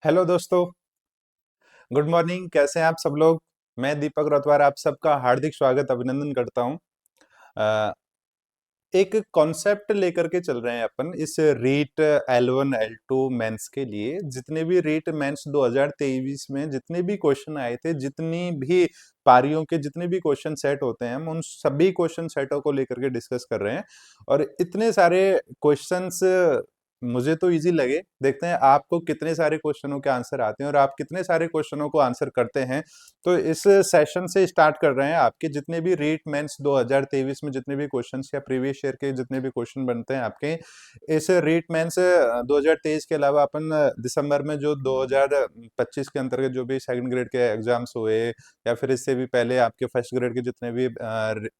Hello दोस्तों। Good morning. कैसे हैं आप सब लोग? मैं दीपक रतवार आप सबका हार्दिक स्वागत अभिनंदन करता हूं। अ, एक कॉन्सेप्ट लेकर के चल रहे हैं अपन इस रीट L1 L2 मेंस के लिए। जितने भी रीट मेंस 2023 में जितने भी क्वेश्चन आए थे, जितनी भी पारियों के जितने भी क्वेश्चन सेट होते हैं, हम उन सभी क्वेश्चन सेटों को लेकर के डिस्कस कर रहे हैं। और इतने सारे क्वेश्चंस मुझे तो इजी लगे। देखते हैं आपको कितने सारे क्वेश्चनों के आंसर आते हैं और आप कितने सारे क्वेश्चनों को आंसर करते हैं। तो इस सेशन से स्टार्ट कर रहे हैं। आपके जितने भी रीट मेंस 2023 में जितने भी क्वेश्चंस या प्रीवियस ईयर के जितने भी क्वेश्चन बनते हैं आपके, इस रीट मेंस 2023 के अलावा अपन दिसंबर में जो 2025 के अंतर्गत जो भी सेकंड ग्रेड के एग्जाम्स हुए, या फिर इससे भी पहले आपके फर्स्ट ग्रेड के जितने भी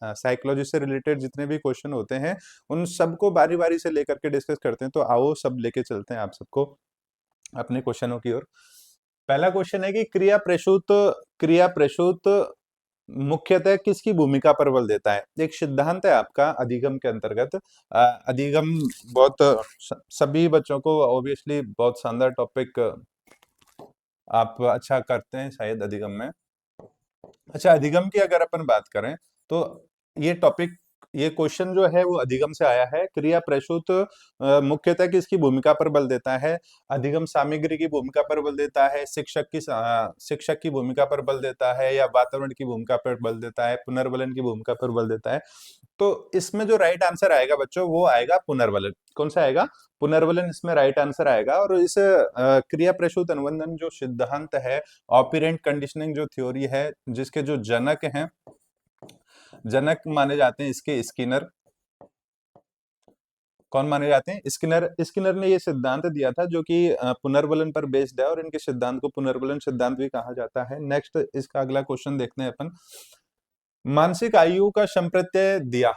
साइकोलॉजी से रिलेटेड जितने भी क्वेश्चन होते हैं, उन सबको बारी बारी से लेकर के डिस्कस करते हैं। तो आओ सब लेके चलते हैं आप सबको अपने क्वेश्चनों की ओर। पहला क्वेश्चन है कि क्रिया प्रसूत मुख्यतः किसकी भूमिका पर बल देता है? एक सिद्धांत है आपका अधिगम के अंतर्गत। अधिगम बहुत सभी बच्चों को ऑब्वियसली बहुत शानदार टॉपिक आप अच्छा करते हैं शायद अधिगम में। अच्छा, अधिगम की अगर अपन बात करें तो ये टॉपिक, ये क्वेश्चन जो है वो अधिगम से आया है। क्रिया प्रसूत मुख्यतः किसकी भूमिका पर बल देता है? अधिगम सामग्री की भूमिका पर बल देता है, शिक्षक की भूमिका पर बल देता है, या वातावरण की भूमिका पर बल देता है, पुनर्बलन की भूमिका पर बल देता है? तो इसमें जो राइट आंसर आएगा बच्चों, वो आएगा पुनर्बलन। कौन सा आएगा? पुनर्बलन इसमें राइट आंसर आएगा। और इस क्रिया प्रसूत अनुबंधन जो सिद्धांत है, ऑपरेंट कंडीशनिंग जो थ्योरी है, जिसके जो जनक हैं, जनक माने जाते हैं इसके स्किनर। कौन माने जाते हैं? स्किनर। स्किनर ने ये सिद्धांत दिया था जो कि पुनर्बलन पर बेस्ड है, और इनके सिद्धांत को पुनर्बलन सिद्धांत भी कहा जाता है। नेक्स्ट इसका अगला क्वेश्चन देखते हैं अपन। मानसिक आयु का संप्रत्यय दिया।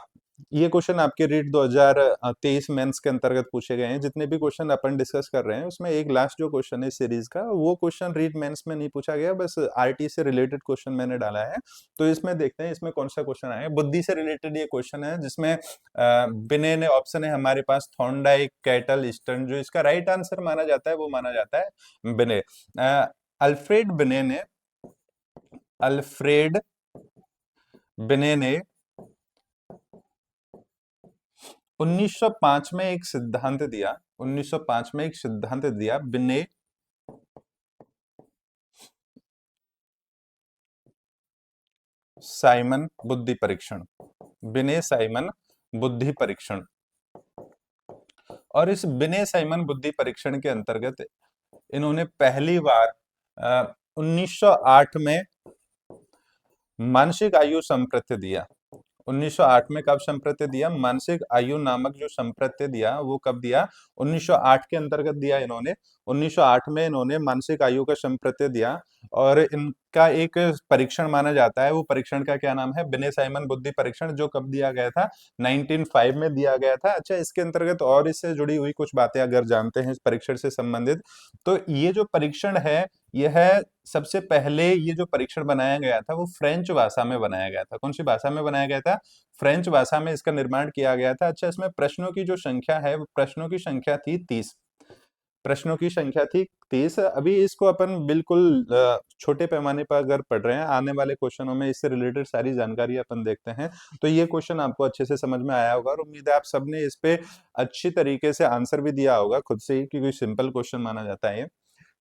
ये क्वेश्चन आपके रीट 2023 मेंस के अंतर्गत पूछे गए हैं। जितने भी क्वेश्चन अपन डिस्कस कर रहे हैं उसमें एक लास्ट जो क्वेश्चन है सीरीज का, वो क्वेश्चन रीट मेंस में नहीं पूछा गया, बस आरटी से रिलेटेड क्वेश्चन मैंने डाला है। तो इसमें देखते हैं इसमें कौन सा क्वेश्चन आया है। बुद्धि से रिलेटेड ये क्वेश्चन है, जिसमें बिने ने ऑप्शन है हमारे पास थॉर्नडाइक, कैटल, ईस्टर्न। जो इसका राइट आंसर माना जाता है वो माना जाता है बिने। अल्फ्रेड बिने ने अल्फ्रेड बिने ने 1905 में एक सिद्धांत दिया। 1905 में एक सिद्धांत दिया बिने साइमन बुद्धि परीक्षण। बिने साइमन बुद्धि परीक्षण। और इस बिने साइमन बुद्धि परीक्षण के अंतर्गत इन्होंने पहली बार 1908 में मानसिक आयु संप्रत्य दिया। 1908 में कब संप्रत्य दिया? मानसिक आयु नामक जो संप्रत्य दिया वो कब दिया? 1908 के अंतर्गत दिया इन्होंने। 1908 में इन्होंने मानसिक आयु का संप्रत्य दिया, और इनका एक परीक्षण माना जाता है। वो परीक्षण का क्या नाम है? बिने साइमन बुद्धि परीक्षण, जो कब दिया गया था? 1905 में दिया गया था। अच्छा, इसके अंतर्गत और इससे जुड़ी हुई कुछ बातें अगर जानते हैं इस परीक्षण से संबंधित, तो ये जो परीक्षण है, यह सबसे पहले ये जो परीक्षण बनाया गया था वो फ्रेंच भाषा में बनाया गया था। कौन सी भाषा में बनाया गया था? फ्रेंच भाषा में इसका निर्माण किया गया था। अच्छा, इसमें प्रश्नों की जो संख्या है, वो प्रश्नों की संख्या थी 30। प्रश्नों की संख्या थी 30। अभी इसको अपन बिल्कुल छोटे पैमाने पर अगर पढ़ रहे हैं, आने वाले क्वेश्चनों में इससे रिलेटेड सारी जानकारी अपन देखते हैं। तो ये क्वेश्चन आपको अच्छे से समझ में आया होगा, और उम्मीद है आप सबने इस पे अच्छी तरीके से आंसर भी दिया होगा खुद से ही, क्योंकि सिंपल क्वेश्चन माना जाता है ये।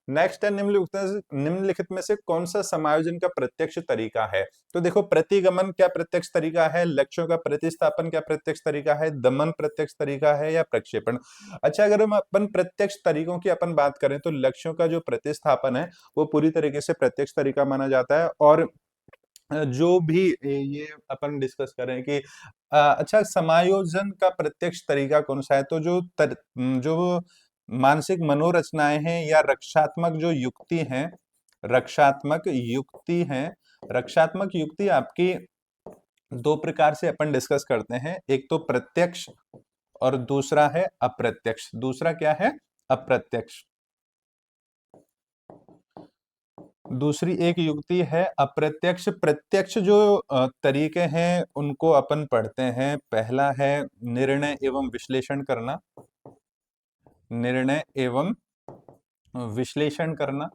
नेक्स्ट है निम्नलिखित में से कौन सा समायोजन का प्रत्यक्ष तरीका है? तो देखो, प्रतिगमन क्या प्रत्यक्ष तरीका है? लक्ष्यों का प्रतिस्थापन क्या प्रत्यक्ष तरीका है? दमन प्रत्यक्ष तरीका है, या प्रक्षेपण? अच्छा, अगर हम अपन प्रत्यक्ष तरीकों की अपन बात करें तो लक्ष्यों का जो प्रतिस्थापन है वो पूरी तरीके से प्रत्यक्ष तरीका माना जाता है। और जो भी ये अपन डिस्कस करें कि अच्छा, समायोजन का प्रत्यक्ष तरीका कौन सा है? तो जो मानसिक मनोरचनाएं हैं, या रक्षात्मक जो युक्ति हैं, रक्षात्मक युक्ति हैं, रक्षात्मक युक्ति आपकी दो प्रकार से अपन डिस्कस करते हैं। एक तो प्रत्यक्ष, और दूसरा है अप्रत्यक्ष। दूसरा क्या है? अप्रत्यक्ष। दूसरी एक युक्ति है अप्रत्यक्ष। प्रत्यक्ष जो तरीके हैं उनको अपन पढ़ते हैं। पहला है निर्णय एवं विश्लेषण करना। निर्णय एवं विश्लेषण करना।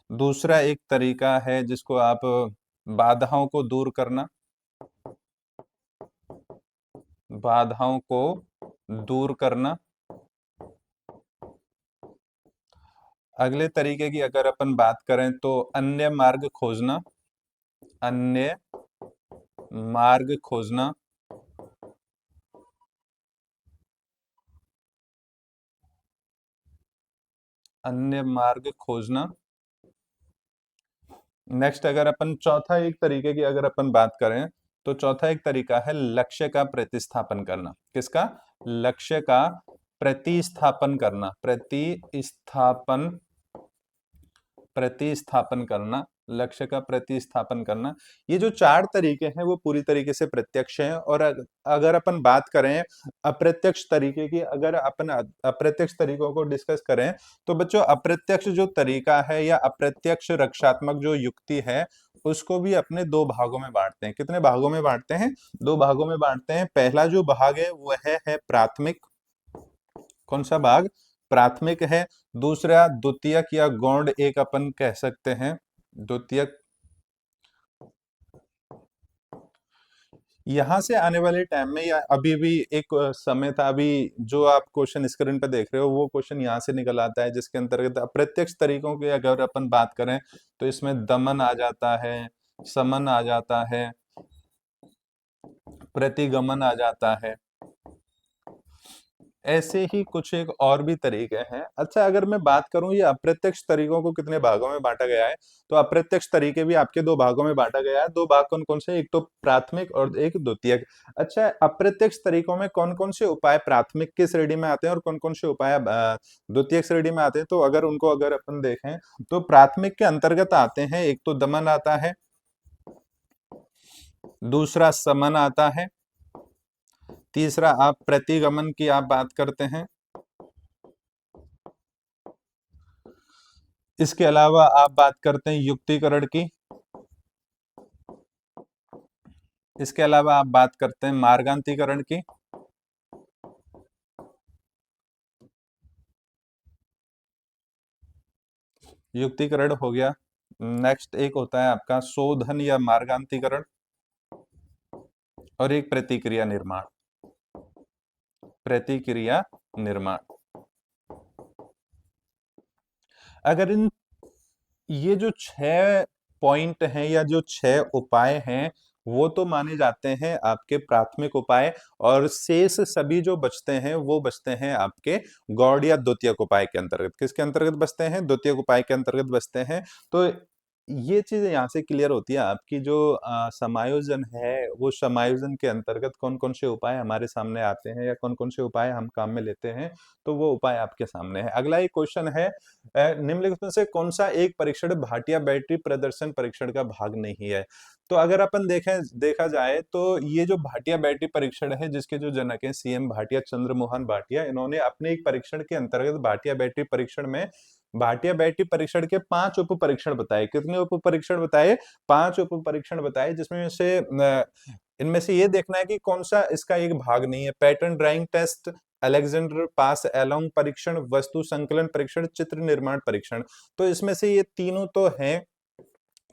दूसरा एक तरीका है जिसको आप बाधाओं को दूर करना, बाधाओं को दूर करना। अगले तरीके की अगर अपन बात करें तो अन्य मार्ग खोजना, अन्य मार्ग खोजना। अन्य मार्ग खोजना। नेक्स्ट अगर अपन चौथा एक तरीके की अगर अपन बात करें तो चौथा एक तरीका है लक्ष्य का प्रतिस्थापन करना। किसका? लक्ष्य का प्रतिस्थापन करना, प्रतिस्थापन, प्रतिस्थापन करना, लक्ष्य का प्रतिस्थापन करना। ये जो चार तरीके हैं वो पूरी तरीके से प्रत्यक्ष हैं। और अगर अपन बात करें अप्रत्यक्ष तरीके की, अगर अपन अप्रत्यक्ष तरीकों को डिस्कस करें तो बच्चों अप्रत्यक्ष जो तरीका है या अप्रत्यक्ष रक्षात्मक जो युक्ति है उसको भी अपने दो भागों में बांटते हैं। कितने भागों में बांटते हैं? दो भागों में बांटते हैं। पहला जो भाग है वह है प्राथमिक। कौन सा भाग? प्राथमिक है। दूसरा द्वितीयक या गौण एक अपन कह सकते हैं, द्वितीयक। यहां से आने वाले टाइम में या अभी भी एक समय था, अभी जो आप क्वेश्चन स्क्रीन पर देख रहे हो वो क्वेश्चन यहाँ से निकल आता है, जिसके अंतर्गत अप्रत्यक्ष तरीकों की अगर अपन बात करें तो इसमें दमन आ जाता है, समन आ जाता है, प्रतिगमन आ जाता है। ऐसे ही कुछ एक और भी तरीके हैं। अच्छा अगर मैं बात करूं ये अप्रत्यक्ष तरीकों को कितने भागों में बांटा गया है, तो अप्रत्यक्ष तरीके भी आपके दो भागों में बांटा गया है। दो भाग कौन कौन से? एक तो प्राथमिक और एक द्वितीयक। अच्छा अप्रत्यक्ष तरीकों में कौन कौन से उपाय प्राथमिक की श्रेणी में आते हैं और कौन कौन से उपाय द्वितीयक श्रेणी में आते हैं? तो अगर उनको अगर अपन देखें तो प्राथमिक के अंतर्गत आते हैं, एक तो दमन आता है, दूसरा समन आता है, तीसरा आप प्रतिगमन की आप बात करते हैं, इसके अलावा आप बात करते हैं युक्तिकरण की, इसके अलावा आप बात करते हैं मार्गांतीकरण की, युक्तिकरण हो गया। नेक्स्ट एक होता है आपका शोधन या मार्गांतीकरण, और एक प्रतिक्रिया निर्माण, प्रतिक्रिया निर्माण। अगर इन ये जो 6 पॉइंट हैं या जो 6 उपाय हैं वो तो माने जाते हैं आपके प्राथमिक उपाय, और शेष सभी जो बचते हैं वो बचते हैं आपके गौड़ या द्वितीयक उपाय के अंतर्गत। किसके अंतर्गत बचते हैं? द्वितीयक उपाय के अंतर्गत बचते हैं। तो ये चीज यहाँ से क्लियर होती है आपकी जो समायोजन है वो समायोजन के अंतर्गत कौन कौन से उपाय हमारे सामने आते हैं या कौन कौन से उपाय हम काम में लेते हैं, तो वो उपाय आपके सामने है। अगला एक क्वेश्चन है निम्नलिखित में से कौन सा एक परीक्षण भाटिया बैटरी प्रदर्शन परीक्षण का भाग नहीं है? तो अगर अपन देखा जाए तो ये जो भाटिया बैटरी परीक्षण है जिसके जो जनक है सीएम भाटिया, चंद्रमोहन भाटिया, इन्होंने अपने एक परीक्षण के अंतर्गत भाटिया बैटरी परीक्षण में भाटिया बैटरी परीक्षण के 5 उप परीक्षण बताए। कितने उप परीक्षण बताए? 5 उप परीक्षण बताए, जिसमें से इनमें से ये देखना है कि कौन सा इसका एक भाग नहीं है। पैटर्न ड्राइंग टेस्ट, अलेक्जेंडर पास एलोंग परीक्षण, वस्तु संकलन परीक्षण, चित्र निर्माण परीक्षण। तो इसमें से ये तीनों तो हैं,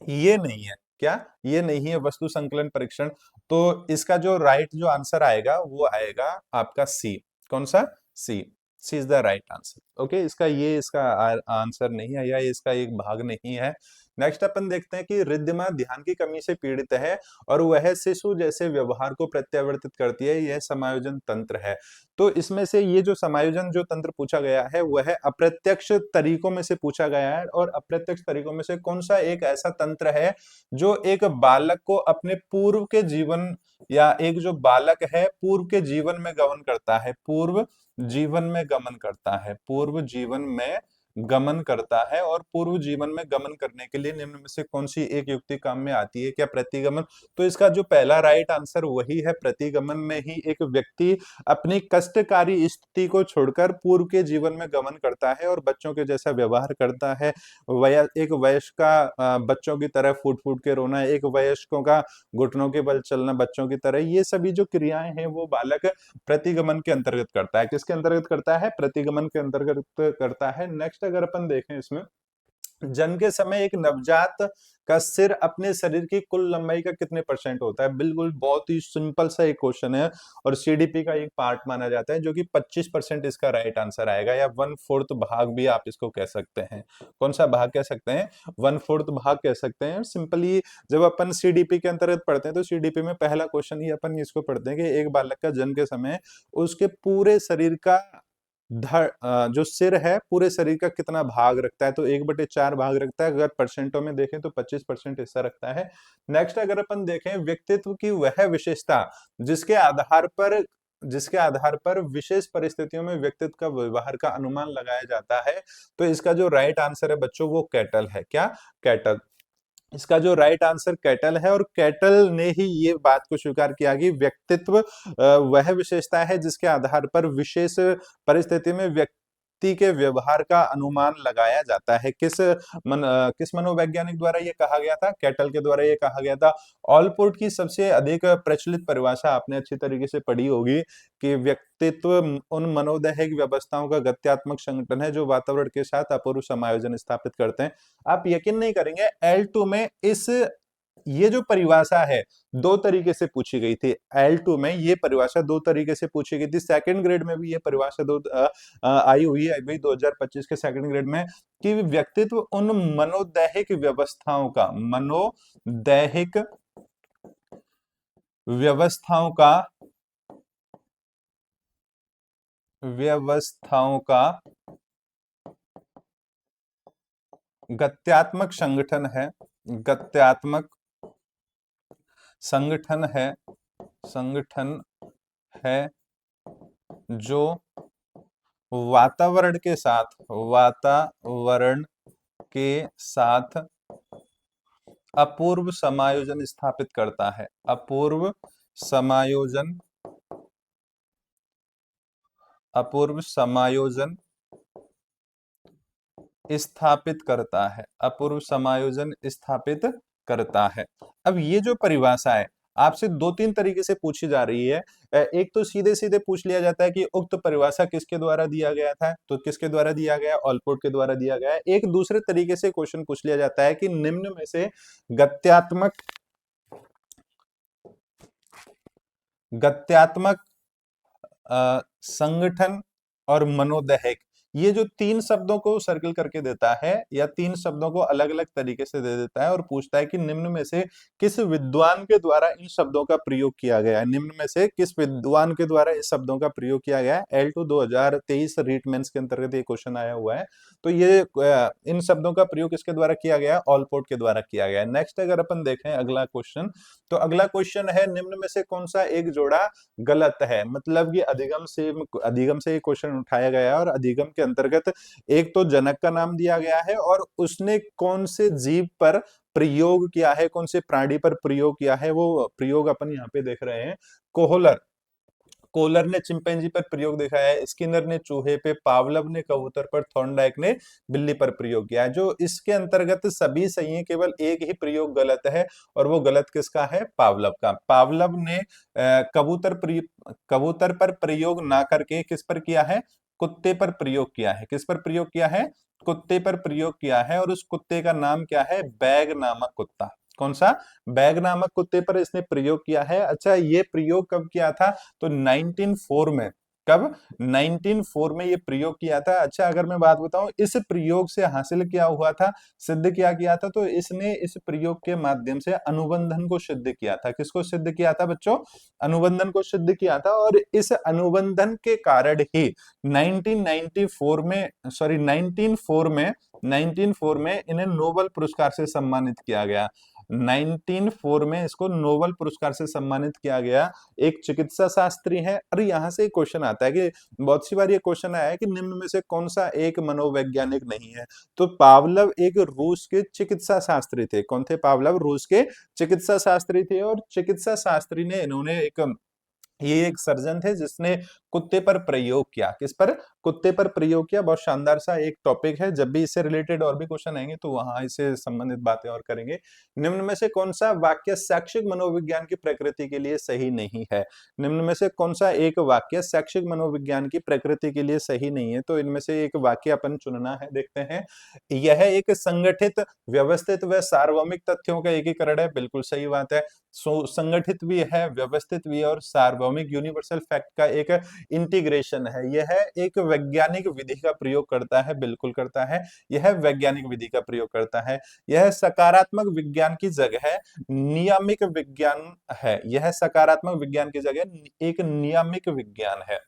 ये नहीं है। क्या? ये नहीं है वस्तु संकलन परीक्षण। तो इसका जो राइट जो आंसर आएगा वो आएगा आपका सी। कौन सा? C. C is the right answer. Okay, इसका ये इसका आंसर नहीं है या इसका एक भाग नहीं है। नेक्स्ट अपन देखते हैं कि रिद्धिमा ध्यान की कमी से पीड़ित है और वह शिशु जैसे व्यवहार को प्रत्यावर्तित करती है, यह समायोजन तंत्र है। तो इसमें से ये जो समायोजन जो तंत्र पूछा गया है वह अप्रत्यक्ष तरीकों में से पूछा गया है। और अप्रत्यक्ष तरीकों में से कौन सा एक ऐसा तंत्र है जो एक बालक को अपने पूर्व के जीवन या एक जो बालक है पूर्व के जीवन में गमन करता है, पूर्व जीवन में गमन करता है, पूर्व जीवन में गमन करता है और पूर्व जीवन में गमन करने के लिए निम्न में से कौन सी एक युक्ति काम में आती है? क्या प्रतिगमन? तो इसका जो पहला राइट आंसर वही है, प्रतिगमन में ही एक व्यक्ति अपनी कष्टकारी स्थिति को छोड़कर पूर्व के जीवन में गमन करता है और बच्चों के जैसा व्यवहार करता है। एक वयस्क का बच्चों की तरह फूट फूट के रोना, एक वयस्कों का घुटनों के बल चलना बच्चों की तरह, ये सभी जो क्रियाएं हैं वो बालक प्रतिगमन के अंतर्गत करता है। किसके अंतर्गत करता है? प्रतिगमन के अंतर्गत करता है। नेक्स्ट अगर अपन देखें इसमें, जन्म के समय एक नवजात का सिर अपने शरीर की कुल लंबाई का कितने परसेंट होता है? बिल्कुल बहुत ही सिंपल सा एक क्वेश्चन है और सीडीपी का एक पार्ट माना जाता है, जो कि 25% इसका राइट आंसर आएगा, या 1/4 भाग भी आप इसको कह सकते हैं। कौन सा भाग कह सकते हैं? 1/4 भाग कह सकते हैं। सिंपली जब अपन सीडीपी के अंतर्गत पढ़ते हैं तो सीडीपी में पहला क्वेश्चन ही अपन इसको पढ़ते हैं कि एक बालक का जन्म के समय उसके पूरे शरीर का जो सिर है पूरे शरीर का कितना भाग रखता है? तो 1/4 भाग रखता है। अगर परसेंटों में देखें तो 25% हिस्सा रखता है। नेक्स्ट अगर अपन देखें, व्यक्तित्व की वह विशेषता जिसके आधार पर विशेष परिस्थितियों में व्यक्तित्व का व्यवहार का अनुमान लगाया जाता है, तो इसका जो राइट आंसर है बच्चों वो कैटल है। क्या? कैटल। इसका जो राइट आंसर कैटल है, और कैटल ने ही ये बात को स्वीकार किया कि व्यक्तित्व वह विशेषता है जिसके आधार पर विशेष परिस्थिति में व्यक्ति के व्यवहार का अनुमान लगाया जाता है। किस मनोवैज्ञानिक द्वारा ये कहा गया था? कैटल के द्वारा ये कहा गया था। ऑलपोर्ट की सबसे अधिक प्रचलित परिभाषा आपने अच्छी तरीके से पढ़ी होगी कि व्यक्तित्व उन मनोदैहिक व्यवस्थाओं का गत्यात्मक संगठन है जो वातावरण के साथ अपूर्व समायोजन स्थापित करते हैं। आप यकीन नहीं करेंगे, L2 में ये जो परिभाषा है दो तरीके से पूछी गई थी। L2 में ये परिभाषा दो तरीके से पूछी गई थी। सेकंड ग्रेड में भी ये परिभाषा आई हुई है अभी 2025 के सेकंड ग्रेड में, कि व्यक्तित्व उन मनोदैहिक व्यवस्थाओं का गत्यात्मक संगठन है जो वातावरण के साथ अपूर्व समायोजन स्थापित करता है। अपूर्व समायोजन स्थापित करता है। अपूर्व समायोजन स्थापित करता है। अब ये जो परिभाषा है आपसे दो तीन तरीके से पूछी जा रही है। एक तो सीधे सीधे पूछ लिया जाता है कि उक्त परिभाषा किसके द्वारा दिया गया था, तो किसके द्वारा दिया गया? ऑलपोर्ट के द्वारा दिया गया है। एक दूसरे तरीके से क्वेश्चन पूछ लिया जाता है कि निम्न में से गत्यात्मक संगठन और मनोदैहिक, ये जो तीन शब्दों को सर्किल करके देता है या तीन शब्दों को अलग अलग तरीके से दे देता है और पूछता है कि निम्न में से किस विद्वान के द्वारा इन शब्दों का प्रयोग किया गया है? निम्न में से किस विद्वान के द्वारा इस शब्दों का प्रयोग किया गया है? L2 2023 रीट मेंस के अंतर्गत ये क्वेश्चन आया हुआ है। तो ये इन शब्दों का प्रयोग किसके द्वारा किया गया? ऑलपोर्ट के द्वारा किया गया है। नेक्स्ट अगर अपन देखें अगला क्वेश्चन, तो अगला क्वेश्चन है निम्न में से कौन सा एक जोड़ा गलत है? मतलब कि अधिगम से ये क्वेश्चन उठाया गया है और अधिगम के अंतर्गत एक तो जनक का नाम दिया गया है और उसने कौन से जीव पर प्रयोग किया है, कौन से प्राणी पर प्रयोग किया है, वो प्रयोग अपन यहाँ पे देख रहे हैं। कोहलर ने चिंपैंजी पर प्रयोग दिखाया है, स्किनर ने चूहे पे, पावलव ने कबूतर पर, थॉर्नडाइक ने बिल्ली पर प्रयोग किया है। जो इसके अंतर्गत सभी सही है, केवल एक ही प्रयोग गलत है और वो गलत किसका है? पावलव का। पावलव ने कबूतर पर प्रयोग ना करके किस पर किया है? कुत्ते पर प्रयोग किया है। किस पर प्रयोग किया है? कुत्ते पर प्रयोग किया है, और उस कुत्ते का नाम क्या है? बैग नामक कुत्ता। कौन सा? बैग नामक कुत्ते पर इसने प्रयोग किया है। अच्छा, ये प्रयोग कब किया था? तो 1904 में। कब? 1904 में ये प्रयोग किया था। अच्छा, अगर मैं बात बताऊं इस प्रयोग से हासिल किया हुआ था, सिद्ध क्या किया था, तो इसने इस प्रयोग के माध्यम से अनुबंधन को सिद्ध किया था। किसको सिद्ध किया था बच्चों? अनुबंधन को सिद्ध किया था, और इस अनुबंधन के कारण ही 1904 में इन्हें नोबेल पुरस्कार से सम्मानित किया गया। 1904 में इसको नोबेल पुरस्कार से सम्मानित किया गया। एक चिकित्सा शास्त्री है। और यहाँ से एक क्वेश्चन आता है कि बहुत सी बार ये क्वेश्चन आया है कि निम्न में से कौन सा एक मनोवैज्ञानिक नहीं है। तो पावलव एक रूस के चिकित्सा शास्त्री थे। कौन थे पावलव? रूस के चिकित्सा शास्त्री थे। और चिकित्सा शास्त्री ने इन्होंने ये एक सर्जन थे जिसने कुत्ते पर प्रयोग किया। किस पर? कुत्ते पर प्रयोग किया। बहुत शानदार सा एक टॉपिक है। जब भी इससे रिलेटेड और भी क्वेश्चन आएंगे तो वहां इससे संबंधित बातें और करेंगे। निम्न में से कौन सा वाक्य शैक्षिक मनोविज्ञान की प्रकृति के लिए सही नहीं है? निम्न में से कौन सा एक वाक्य शैक्षिक मनोविज्ञान की प्रकृति के लिए सही नहीं है? तो इनमें से एक वाक्य अपन चुनना है। देखते हैं। यह एक संगठित, व्यवस्थित व सार्वभौमिक तथ्यों का एकीकरण है। बिल्कुल सही बात है। संगठित भी है, व्यवस्थित भी है और सार्वभौमिक, यूनिवर्सल फैक्ट का एक इंटीग्रेशन है। यह एक वैज्ञानिक विधि का प्रयोग करता है। बिल्कुल करता है। यह वैज्ञानिक विधि का प्रयोग करता है। यह सकारात्मक विज्ञान की जगह नियामिक विज्ञान है। यह सकारात्मक विज्ञान की जगह एक नियामिक विज्ञान है।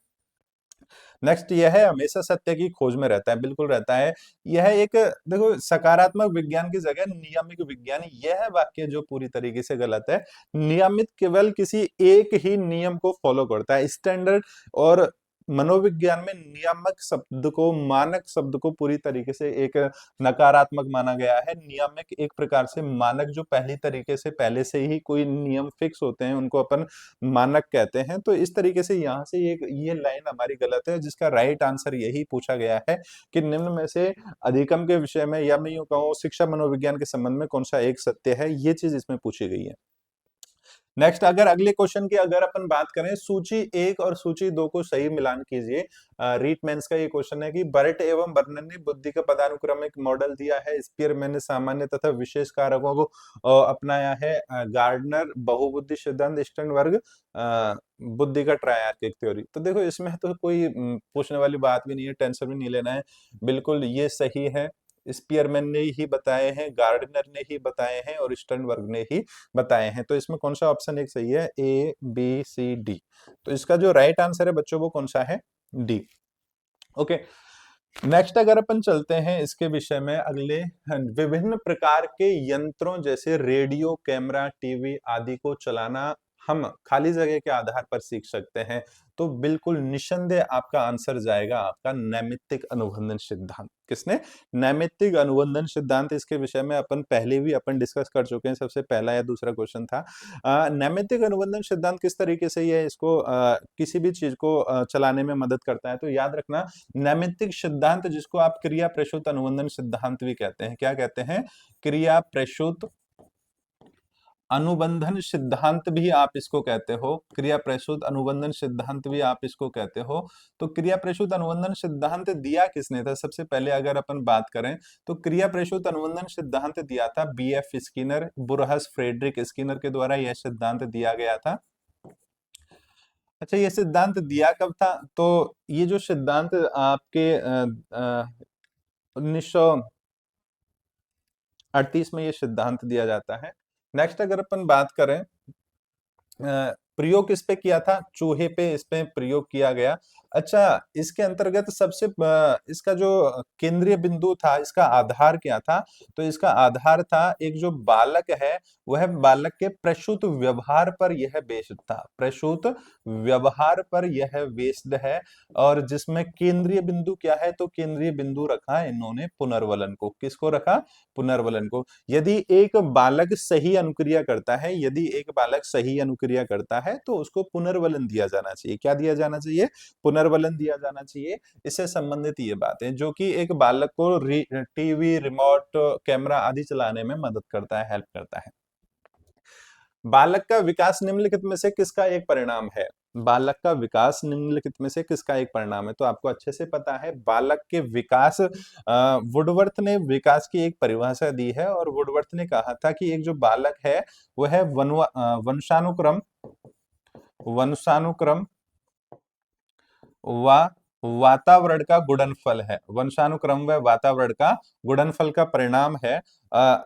नेक्स्ट, यह है हमेशा सत्य की खोज में रहता है। बिल्कुल रहता है। यह एक, देखो, सकारात्मक विज्ञान की जगह नियामिक विज्ञान, यह वाक्य जो पूरी तरीके से गलत है। नियमित केवल किसी एक ही नियम को फॉलो करता है। स्टैंडर्ड और मनोविज्ञान में नियामक शब्द को, मानक शब्द को पूरी तरीके से एक नकारात्मक माना गया है। नियामक एक प्रकार से मानक, जो पहली तरीके से पहले से ही कोई नियम फिक्स होते हैं उनको अपन मानक कहते हैं। तो इस तरीके से यहाँ से ये लाइन हमारी गलत है, जिसका राइट आंसर यही पूछा गया है कि निम्न में से अधिगम के विषय में, या मैं यूं कहूँ शिक्षा मनोविज्ञान के संबंध में, कौन सा एक सत्य है। ये चीज इसमें पूछी गई है। नेक्स्ट, अगर अगले क्वेश्चन की अगर अपन बात करें, सूची 1 और सूची 2 को सही मिलान कीजिए। रीटमैन्स का ये क्वेश्चन है कि बर्ट एवं बर्नन ने बुद्धि का पदानुक्रमिक मॉडल दिया है। स्पीयरमैन ने सामान्य तथा विशेष कारकों को अपनाया है। गार्डनर बहुबुद्धि सिद्धांत, स्टर्नबर्ग बुद्धि का ट्रायआर्किक थ्योरी। तो देखो, इसमें तो कोई पूछने वाली बात भी नहीं है, टेंशन भी नहीं लेना है। बिल्कुल ये सही है। स्पीयरमैन ने ही बताए हैं, गार्डनर ने ही बताए हैं और स्टर्नबर्ग ने ही बताए हैं। तो इसमें कौन सा ऑप्शन एक सही है? ए, बी, सी, डी। तो इसका जो राइट आंसर है बच्चों, वो कौन सा है? डी। ओके। नेक्स्ट, अगर अपन चलते हैं इसके विषय में अगले, विभिन्न प्रकार के यंत्रों जैसे रेडियो, कैमरा, टीवी आदि को चलाना हम खाली जगह के आधार पर सीख सकते हैं। तो बिल्कुल निस्संदेह आपका आंसर जाएगा आपका नैमित्तिक अनुबंधन सिद्धांत। किसने? नैमित्तिक अनुबंधन सिद्धांत। इसके विषय में अपन पहले भी अपन डिस्कस कर चुके हैं। सबसे पहला या दूसरा क्वेश्चन था। नैमित्तिक अनुबंधन सिद्धांत किस तरीके से ये इसको किसी भी चीज को चलाने में मदद करता है? तो याद रखना, नैमित्तिक सिद्धांत जिसको आप क्रिया प्रसूत अनुबंधन सिद्धांत भी कहते हैं। क्या कहते हैं? क्रिया प्रसूत अनुबंधन सिद्धांत भी आप इसको कहते हो। क्रिया प्रसूत अनुबंधन सिद्धांत भी आप इसको कहते हो। तो क्रिया प्रसूत अनुबंधन सिद्धांत दिया किसने था? सबसे पहले अगर अपन बात करें तो क्रिया प्रसूत अनुबंधन सिद्धांत दिया था बीएफ स्किनर, बुरहस फ्रेडरिक स्किनर के द्वारा यह सिद्धांत दिया गया था। अच्छा, ये सिद्धांत दिया कब था? तो ये जो सिद्धांत आपके 1938 में ये सिद्धांत दिया जाता है। नेक्स्ट, अगर अपन बात करें, प्रयोग किस पे किया था? चूहे पे इस पे प्रयोग किया गया। अच्छा, इसके अंतर्गत सबसे इसका जो केंद्रीय बिंदु था, इसका आधार क्या था? तो इसका आधार था एक जो बालक है, वह बालक के प्रसूत व्यवहार पर यह बेस्ड था। प्रसूत व्यवहार पर यह बेस्ड है। और जिसमें केंद्रीय बिंदु क्या है? तो केंद्रीय बिंदु रखा इन्होंने पुनर्वलन को। किसको रखा? पुनर्वलन को। यदि एक बालक सही अनुक्रिया करता है, यदि एक बालक सही अनुक्रिया करता है तो उसको पुनर्वलन दिया जाना चाहिए। क्या दिया जाना चाहिए? पुनर्वलन दिया जाना चाहिए। इससे संबंधित ये बातें जो कि एक बालक को टीवी, रिमोट, कैमरा आदि चलाने में मदद करता है, हेल्प करता है। बालक का विकास निम्नलिखित में से किसका एक परिणाम है? बालक का विकास निम्नलिखित में से किसका एक परिणाम है? तो आपको अच्छे से पता है बालक के विकास, वुडवर्थ ने विकास की एक परिभाषा दी है। और वुडवर्थ ने कहा था कि एक जो बालक है वह वंशानुक्रम वंशानुक्रम व वातावरण का गुणनफल है। वंशानुक्रम व वातावरण का गुणनफल का परिणाम है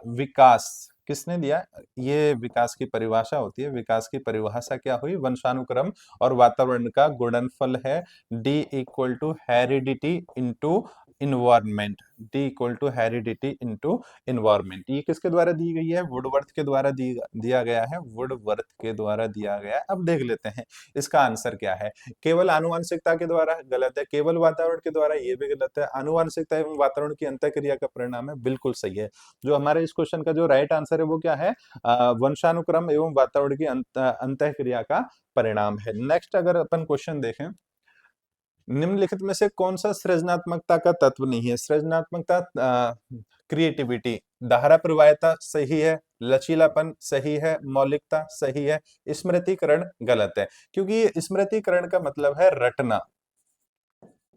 विकास। किसने दिया? ये विकास की परिभाषा होती है। विकास की परिभाषा क्या हुई? वंशानुक्रम और वातावरण का गुणनफल है। D = heredity into environment, D equal to heredity into environment. ये किसके द्वारा दी गई है? वुडवर्थ के द्वारा दिया गया है, वुडवर्थ के द्वारा दिया गया है। अब देख लेते हैं इसका आंसर क्या है। केवल आनुवंशिकता के द्वारा, गलत है। केवल वातावरण के द्वारा, ये भी गलत है। आनुवंशिकता एवं वातावरण की अंतःक्रिया का परिणाम है, बिल्कुल सही है। जो हमारे इस क्वेश्चन का जो राइट आंसर है वो क्या है? वंशानुक्रम एवं वातावरण की अंतःक्रिया का परिणाम है। नेक्स्ट अगर अपन क्वेश्चन देखें, निम्नलिखित में से कौन सा सृजनात्मकता का तत्व नहीं है? सृजनात्मकता, क्रिएटिविटी, धारा प्रवाहिता सही है, लचीलापन सही है, मौलिकता सही है, स्मृतिकरण गलत है। क्योंकि स्मृतिकरण का मतलब है रटना।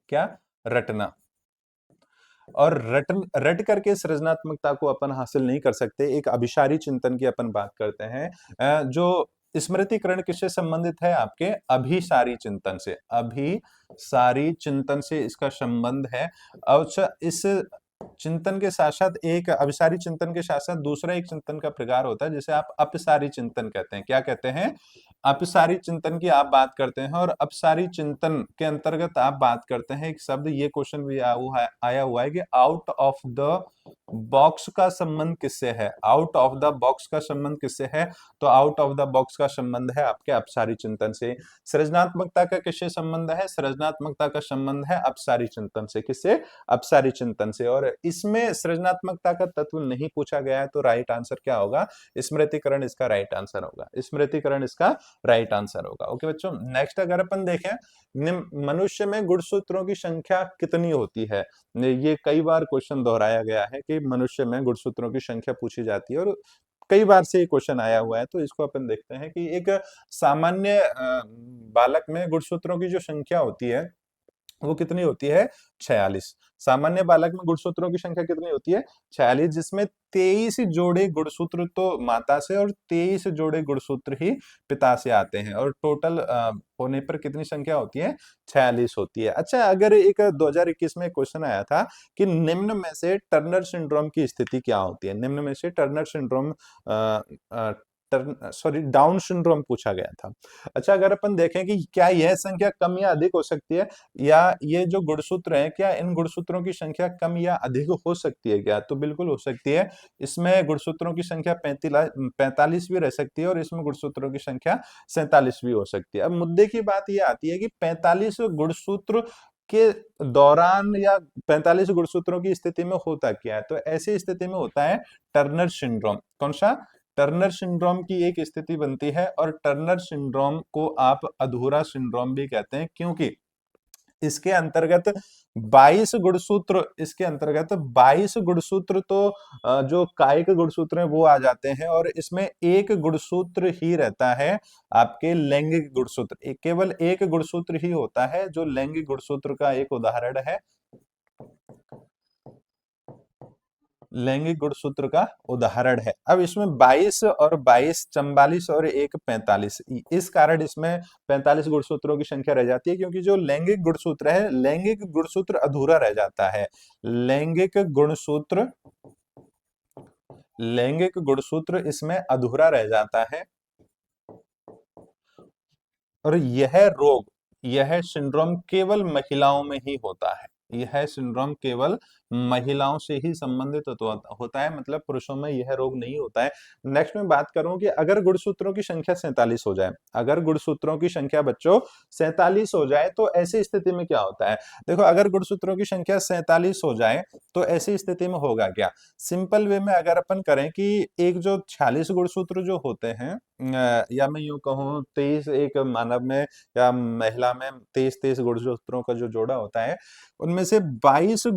क्या? रटना। और रट करके सृजनात्मकता को अपन हासिल नहीं कर सकते। एक अभिसारी चिंतन की अपन बात करते हैं। जो स्मृतिकरण किससे संबंधित है? आपके अभिसारी चिंतन से। अभिसारी चिंतन से इसका संबंध है। अच्छा, इस चिंतन के साथ साथ, एक अभिसारी चिंतन के साथ साथ दूसरा एक चिंतन का प्रकार होता है जिसे आप अपसारी चिंतन कहते हैं। क्या कहते हैं? अपसारी चिंतन की आप बात करते हैं। और अपसारी चिंतन के अंतर्गत आप बात करते हैं, एक शब्द, ये क्वेश्चन भी आया हुआ है कि आउट ऑफ द बॉक्स का संबंध किससे है? आउट ऑफ द बॉक्स का संबंध किससे है? तो आउट ऑफ द बॉक्स का संबंध है आपके अपसारी चिंतन से। सृजनात्मकता का किससे संबंध है? सृजनात्मकता का संबंध है अपसारी चिंतन से। किससे? अपसारी चिंतन से। और इसमें सृजनात्मकता का तत्व नहीं पूछा गया है, तो राइट आंसर क्या होगा? स्मृतिकरण इसका राइट आंसर होगा। स्मृतिकरण इसका राइट आंसर होगा। ओके बच्चों, नेक्स्ट अगर अपन देखें, मनुष्य में गुणसूत्रों की संख्या कितनी होती है? ये कई बार क्वेश्चन दोहराया गया है कि मनुष्य में गुणसूत्रों की संख्या पूछी जाती है, और कई बार से ये क्वेश्चन आया हुआ है। तो इसको अपन देखते हैं कि एक सामान्य बालक में गुणसूत्रों की जो संख्या होती है वो कितनी होती है? 46। सामान्य बालक में गुणसूत्रों की संख्या कितनी होती है? 46, जिसमें 23 जोड़े गुणसूत्र तो माता से और 23 जोड़े गुणसूत्र ही पिता से आते हैं। और टोटल होने पर कितनी संख्या होती है? 46 होती है। अच्छा, अगर एक 2021 में क्वेश्चन आया था कि निम्न में से टर्नर सिंड्रोम की स्थिति क्या होती है? निम्न में से टर्नर सिंड्रोम, डाउन सिंड्रोम पूछा गया था। अच्छा, अगर अपन देखें कि क्या यह संख्या कम या अधिक हो सकती है, या ये जो गुणसूत्र हैं, क्या इन गुणसूत्रों की संख्या कम या अधिक हो सकती है क्या? तो बिल्कुल हो सकती है। इसमें गुणसूत्रों की संख्या 45 भी रह सकती है, और इसमें गुणसूत्रों की संख्या 47 भी हो सकती है। अब मुद्दे की बात ये आती है कि 45 गुणसूत्र के दौरान या 45 गुणसूत्रों की स्थिति में होता क्या है? तो ऐसी स्थिति में होता है टर्नर सिंड्रोम। कौन सा? टर्नर सिंड्रोम की एक स्थिति बनती है। और टर्नर सिंड्रोम को आप अधूरा सिंड्रोम भी कहते हैं, क्योंकि इसके अंतर्गत 22 गुणसूत्र तो जो कायिक गुणसूत्र हैं वो आ जाते हैं, और इसमें एक गुणसूत्र ही रहता है आपके लैंगिक गुणसूत्र। केवल एक गुणसूत्र ही होता है जो लैंगिक गुणसूत्र का एक उदाहरण है। लैंगिक गुणसूत्र का उदाहरण है। अब इसमें 22 और 22 44 और एक 45, इस कारण इसमें 45 गुणसूत्रों की संख्या रह जाती है, क्योंकि जो लैंगिक गुणसूत्र है, लैंगिक गुणसूत्र अधूरा रह जाता है। लैंगिक गुणसूत्र इसमें अधूरा रह जाता है। और यह सिंड्रोम केवल महिलाओं में ही होता है। यह सिंड्रोम केवल महिलाओं से ही संबंधित होता है, मतलब पुरुषों में यह रोग नहीं होता है। नेक्स्ट में बात करूं कि अगर गुणसूत्रों की संख्या 47 हो जाए, अगर गुणसूत्रों की संख्या बच्चों 47 हो जाए, तो ऐसी स्थिति में क्या होता है? देखो, अगर गुणसूत्रों की संख्या 47 हो जाए तो ऐसी स्थिति में होगा क्या? सिंपल वे में अगर अपन करें कि एक जो 46 गुणसूत्र जो होते हैं, या मैं यूं कहूं 23, एक मानव में या महिला में 23 गुणसूत्रों का जो जोड़ा होता है, उनमें से 22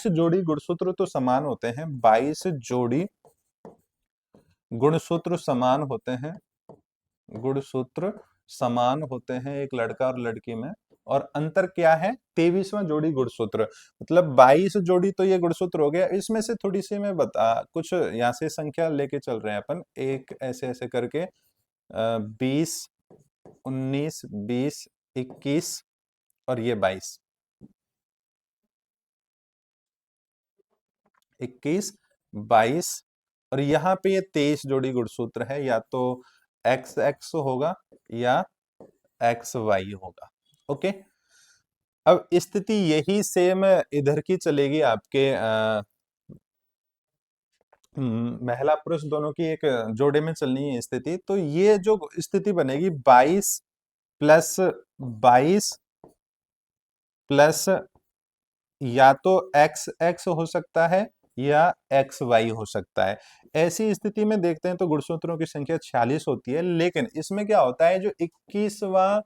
जोड़ी गुणसूत्र तो समान होते हैं। 22 जोड़ी गुणसूत्र समान होते हैं। गुणसूत्र समान होते हैं एक लड़का और लड़की में। और अंतर क्या है? 23वां जोड़ी गुणसूत्र। मतलब 22 जोड़ी तो ये गुणसूत्र हो गया। इसमें से थोड़ी सी मैं बता, कुछ यहाँ से संख्या लेके चल रहे हैं अपन, एक ऐसे ऐसे करके, 20, 19, 20, 21 और ये 22, 21, 22, और यहाँ पे ये 23 जोड़ी गुणसूत्र है। या तो एक्स एक्स होगा या एक्स वाई होगा। ओके, अब स्थिति यही सेम इधर की चलेगी आपके महिला पुरुष दोनों की एक जोड़े में चलनी है स्थिति। तो ये जो स्थिति बनेगी 22 प्लस या तो एक्स एक्स हो सकता है या एक्स वाई हो सकता है। ऐसी स्थिति में देखते हैं तो गुणसूत्रों की संख्या 46 होती है, लेकिन इसमें क्या होता है, जो 21वां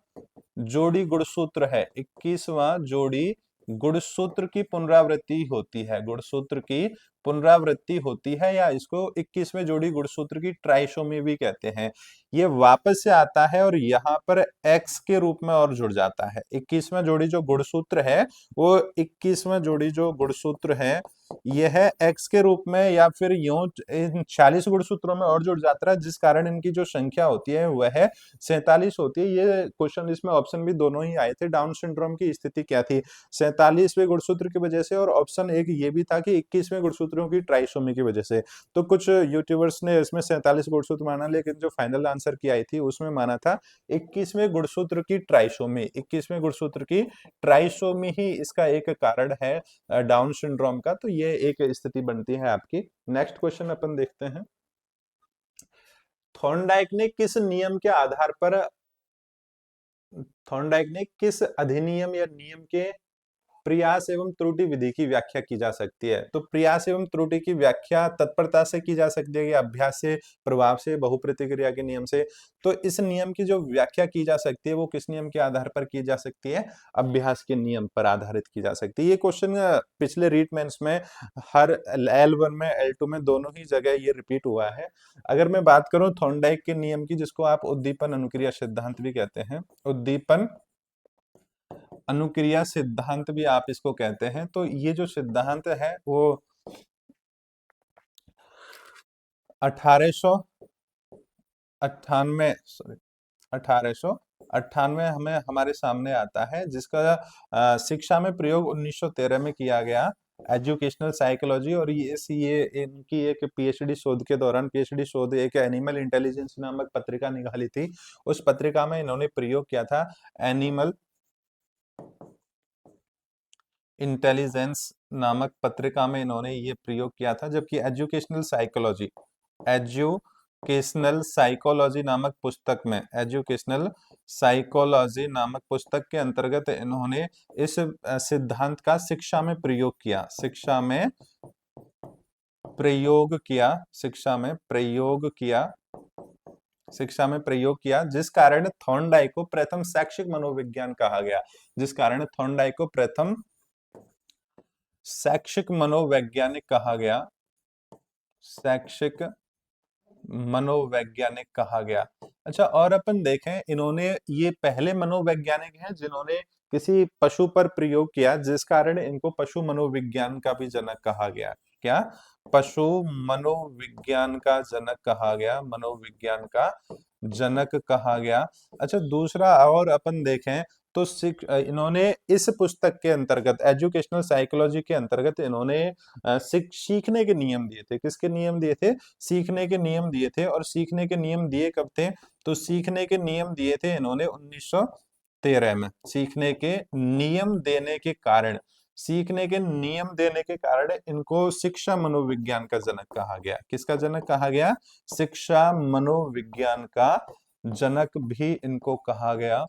जोड़ी गुणसूत्र है, 21वां जोड़ी गुणसूत्र की पुनरावृत्ति होती है, गुणसूत्र की पुनरावृत्ति होती है, या इसको 21वें जोड़ी गुणसूत्र की ट्राइसोमी भी कहते हैं। ये वापस से आता है और यहाँ पर x के रूप में और जुड़ जाता है। 21वां जोड़ी जो गुणसूत्र है, वो 21वां जोड़ी जो गुणसूत्र है, यह x के रूप में या फिर यूं इन 46 गुणसूत्रों में और जुड़ जाता है, जिस कारण इनकी जो संख्या होती है वह 47 होती है। ये क्वेश्चन, इसमें ऑप्शन भी दोनों ही आए थे। डाउन सिंड्रोम की स्थिति क्या थी, 47वें गुणसूत्र की वजह से, और ऑप्शन एक ये भी था कि 21वें गुणसूत्रों की ट्राइसोमी की वजह से। तो कुछ यूट्यूबर्स ने इसमें 47 गुणसूत्र माना, लेकिन जो फाइनल आंसर की आई थी उसमें माना था 21वें गुणसूत्र की ट्राइसोमी। 21वें गुणसूत्र की ट्राइसोमी ही इसका एक कारण है डाउन सिंड्रोम का। तो ये एक स्थिति बनती है आपकी। नेक्स्ट क्वेश्चन अपन देखते हैं। थॉर्नडाइक ने किस नियम के आधार पर, थॉर्नडाइक ने किस अधिनियम या नियम के प्रयास एवं त्रुटि विधि की व्याख्या की जा सकती है? तो प्रयास एवं त्रुटि की व्याख्या तत्परता से की जा सकती है, या अभ्यास से, प्रभाव से, बहुप्रतिक्रिया के नियम से? तो इस नियम की जो व्याख्या की जा सकती है वो किस नियम के आधार पर की जा सकती है? अभ्यास के नियम पर आधारित की जा सकती है। ये क्वेश्चन पिछले रीट मेंस में हर L1 में, L2 में, दोनों ही जगह ये रिपीट हुआ है। अगर मैं बात करूं थॉर्नडाइक के नियम की, जिसको आप उद्दीपन अनुक्रिया सिद्धांत भी कहते हैं, उद्दीपन अनुक्रिया सिद्धांत भी आप इसको कहते हैं, तो ये जो सिद्धांत है वो 1898 सॉरी 1898 हमें हमारे सामने आता है, जिसका शिक्षा में प्रयोग 1913 में किया गया, एजुकेशनल साइकोलॉजी। और ये इनकी एक पीएचडी शोध के दौरान, पीएचडी शोध एक एनिमल इंटेलिजेंस नामक पत्रिका निकाली थी, उस पत्रिका में इन्होंने प्रयोग किया था। एनिमल इंटेलिजेंस नामक पत्रिका में इन्होंने ये प्रयोग किया था। जबकि एजुकेशनल साइकोलॉजी नामक पुस्तक में, एजुकेशनल साइकोलॉजी नामक पुस्तक के अंतर्गत इन्होंने इस सिद्धांत का शिक्षा में प्रयोग किया, शिक्षा में प्रयोग किया, शिक्षा में प्रयोग किया, शिक्षा में प्रयोग किया, जिस कारण थॉर्नडाइक को प्रथम शैक्षिक मनोविज्ञान कहा गया, जिस कारण थॉर्नडाइक को प्रथम शैक्षिक मनोवैज्ञानिक कहा गया, शैक्षिक मनोवैज्ञानिक कहा गया। अच्छा, और अपन देखें, इन्होंने, ये पहले मनोवैज्ञानिक हैं जिन्होंने किसी पशु पर प्रयोग किया, जिस कारण इनको पशु मनोविज्ञान का भी जनक कहा गया। क्या? पशु मनोविज्ञान का जनक कहा गया, मनोविज्ञान का जनक कहा गया। अच्छा, दूसरा और अपन देखें तो इन्होंने इस पुस्तक के अंतर्गत, एजुकेशनल साइकोलॉजी के अंतर्गत, इन्होंने सीखने के नियम दिए थे। किसके नियम दिए थे? सीखने के नियम दिए थे। और सीखने के नियम दिए कब थे? तो सीखने के नियम दिए थे इन्होंने 1913 में। सीखने के नियम देने के कारण, सीखने के नियम देने के कारण इनको शिक्षा मनोविज्ञान का जनक कहा गया। किसका जनक कहा गया? शिक्षा मनोविज्ञान का जनक भी इनको कहा गया,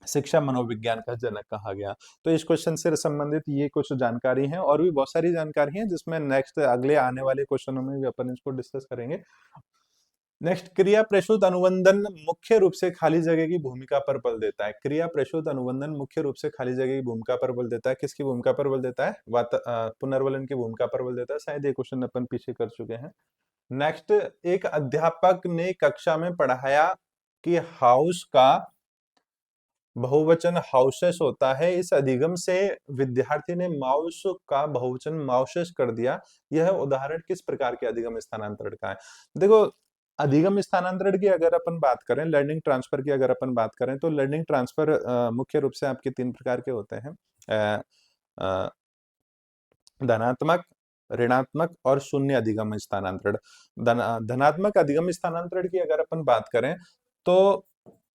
शिक्षा मनोविज्ञान का जनक कहा गया। तो इस क्वेश्चन से संबंधित ये कुछ जानकारी है, और भी बहुत सारी जानकारी है, जिसमें नेक्स्ट अगले आने वाले क्वेश्चनों में भी अपन इसको डिस्कस करेंगे। नेक्स्ट, क्रिया प्रसूत अनुबंधन मुख्य रूप से खाली जगह की भूमिका पर बल देता है। क्रिया प्रसूत अनुबंधन मुख्य रूप से खाली जगह की भूमिका पर बल देता है। किसकी भूमिका पर बल देता है? पुनर्वलन की भूमिका पर बल देता है। शायद ये क्वेश्चन अपन पीछे कर चुके हैं। नेक्स्ट, एक अध्यापक ने कक्षा में पढ़ाया कि हाउस का बहुवचन हाउसेस होता है। इस अधिगम से विद्यार्थी ने माउस का बहुवचन माउसेस कर दिया। यह उदाहरण किस प्रकार के अधिगम स्थानांतरण का है? देखो, अधिगम स्थानांतरण की अगर अपन बात करें, लर्निंग ट्रांसफर की अगर अपन बात करें, तो लर्निंग ट्रांसफर मुख्य रूप से आपके 3 प्रकार के होते हैं, धनात्मक, ऋणात्मक और शून्य अधिगम स्थानांतरण। धनात्मक अधिगम स्थानांतरण की अगर अपन बात करें, तो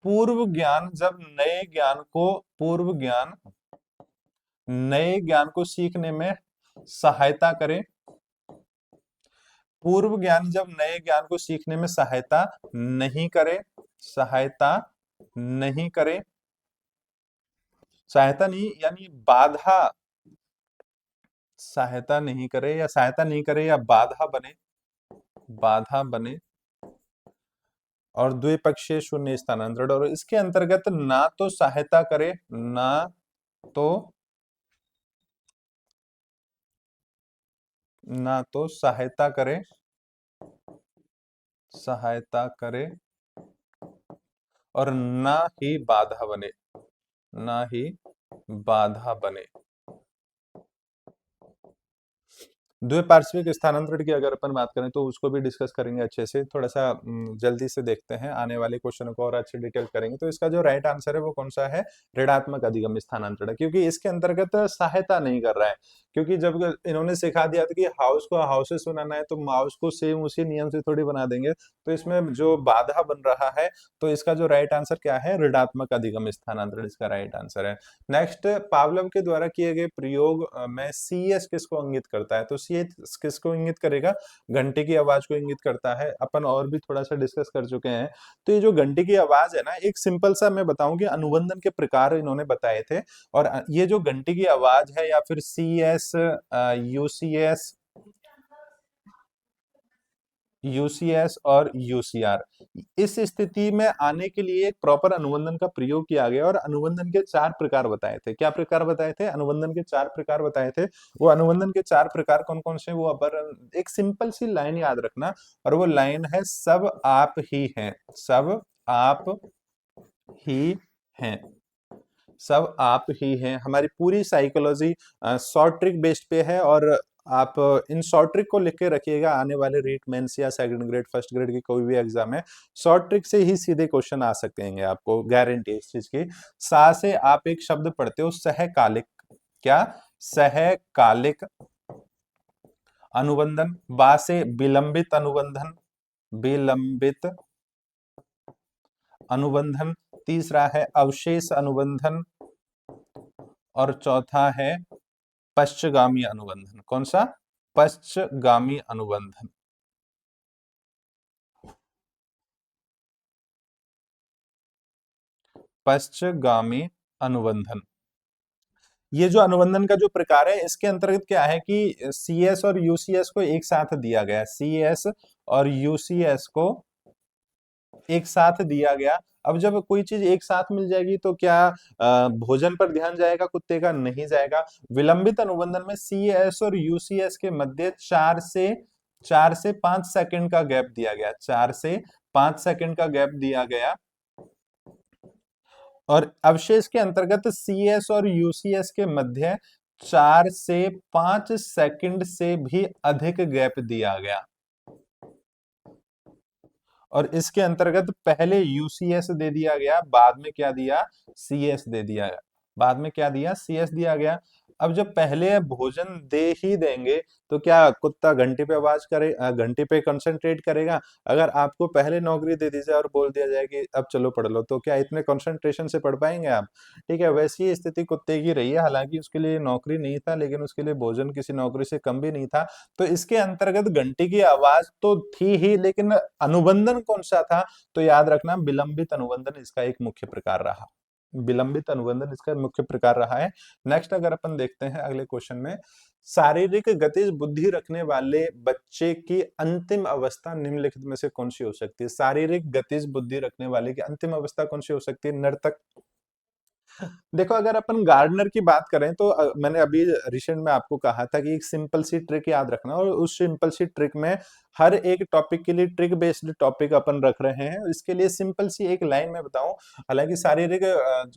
पूर्व ज्ञान, जब नए ज्ञान को, पूर्व ज्ञान नए ज्ञान को सीखने में सहायता करे। पूर्व ज्ञान जब नए ज्ञान को सीखने में सहायता नहीं करे, सहायता नहीं करे, सहायता नहीं यानी बाधा, सहायता नहीं करे या सहायता नहीं करे या बाधा बने, बाधा बने, और द्विपक्षीय शून्य स्थानांतरण, और इसके अंतर्गत ना तो सहायता करे, तो ना तो सहायता करे, सहायता करे, और ना ही बाधा बने, ना ही बाधा बने। द्विपार्श्विक स्थानांतरण की अगर अपन बात करें तो उसको भी डिस्कस करेंगे अच्छे से, थोड़ा सा जल्दी से देखते हैं, आने वाले क्वेश्चन को और अच्छे डिटेल करेंगे। तो इसका जो राइट आंसर है वो कौन सा है, ऋणात्मक अधिगम स्थानांतरण, क्योंकि इसके अंतर्गत सहायता नहीं कर रहा है। क्योंकि जब इन्होंने सिखा दिया था कि हाउस को हाउसेस बनाना है तो माउस को सेम उसी नियम से थोड़ी बना देंगे, तो इसमें जो बाधा बन रहा है, तो इसका जो राइट आंसर क्या है, ऋणात्मक अधिगम स्थानांतरण इसका राइट आंसर है। नेक्स्ट, पावलोव के द्वारा किए गए प्रयोग में सीएस किसको इंगित करता है, तो सीएस किसको इंगित करेगा, घंटे की आवाज को इंगित करता है। अपन और भी थोड़ा सा डिस्कस कर चुके हैं। तो ये जो घंटे की आवाज है ना, एक सिंपल सा मैं बताऊं कि अनुबंधन के प्रकार इन्होंने बताए थे, और ये जो घंटे की आवाज है या फिर सीएस, यूसीएस, यूसीएस और यूसीआर, इस स्थिति में आने के लिए एक प्रॉपर अनुबंधन का प्रयोग किया गया, और अनुबंधन के 4 प्रकार बताए थे। क्या प्रकार बताए थे, अनुबंधन के 4 प्रकार बताए थे। वो अनुबंधन के 4 प्रकार कौन कौन से, वो अपन एक सिंपल सी लाइन याद रखना, और वो लाइन है, सब आप ही हैं, सब आप ही हैं, सब आप ही हैं। हमारी पूरी साइकोलॉजी शॉर्ट ट्रिक बेस्ड पे है, और आप इन शॉर्ट ट्रिक को लिख के रखिएगा, आने वाले रीट मेंस या सेकंड ग्रेड फर्स्ट ग्रेड की कोई भी एग्जाम है, शॉर्ट ट्रिक से ही सीधे क्वेश्चन आ सकेंगे, आपको गारंटी इस चीज की। सा से आप एक शब्द पढ़ते हो, सहकालिक, क्या, सहकालिक अनुबंधन। बा से विलंबित अनुबंधन, विलंबित अनुबंधन। तीसरा है अवशेष अनुबंधन, और चौथा है पश्चगामी अनुबंधन। कौन सा, पश्चगामी अनुबंधन। पश्चगामी अनुबंधन, ये जो अनुबंधन का जो प्रकार है, इसके अंतर्गत क्या है कि सीएस और यूसीएस को एक साथ दिया गया, सीएस और यूसीएस को एक साथ दिया गया। अब जब कोई चीज एक साथ मिल जाएगी तो क्या भोजन पर ध्यान जाएगा कुत्ते का, नहीं जाएगा। विलंबित अनुबंधन में सीएस और यूसीएस के मध्य 4 से 5 सेकंड का गैप दिया गया, 4 से 5 सेकंड का गैप दिया गया। और अवशेष के अंतर्गत सीएस और यूसीएस के मध्य 4 से 5 सेकंड से भी अधिक गैप दिया गया, और इसके अंतर्गत पहले यूसीएस दे दिया गया, बाद में क्या दिया, सीएस दे दिया गया, बाद में क्या दिया, सीएस दिया गया। अब जब पहले भोजन दे ही देंगे तो क्या कुत्ता घंटे पे आवाज करे, घंटे पे कंसंट्रेट करेगा। अगर आपको पहले नौकरी दे दी जाए और बोल दिया जाए कि अब चलो पढ़ लो, तो क्या इतने कंसंट्रेशन से पढ़ पाएंगे आप, ठीक है। वैसी ही स्थिति कुत्ते की रही है, हालांकि उसके लिए नौकरी नहीं था, लेकिन उसके लिए भोजन किसी नौकरी से कम भी नहीं था। तो इसके अंतर्गत घंटी की आवाज तो थी ही, लेकिन अनुबंधन कौन सा था, तो याद रखना विलंबित अनुबंधन इसका एक मुख्य प्रकार रहा, विलंबित अनुबंधन इसका मुख्य प्रकार रहा है। नेक्स्ट अगर अपन देखते हैं अगले क्वेश्चन में, शारीरिक गतिज बुद्धि रखने वाले बच्चे की अंतिम अवस्था निम्नलिखित में से कौन सी हो सकती है। शारीरिक गतिज बुद्धि रखने वाले की अंतिम अवस्था कौन सी हो सकती है, नर्तक। देखो अगर अपन गार्डनर की बात करें तो मैंने अभी रिसेंट में आपको कहा था कि एक सिंपल सी ट्रिक याद रखना, और उस सिंपल सी ट्रिक में हर एक टॉपिक के लिए ट्रिक बेस्ड टॉपिक अपन रख रहे हैं। इसके लिए सिंपल सी एक लाइन में बताऊं, हालांकि शारीरिक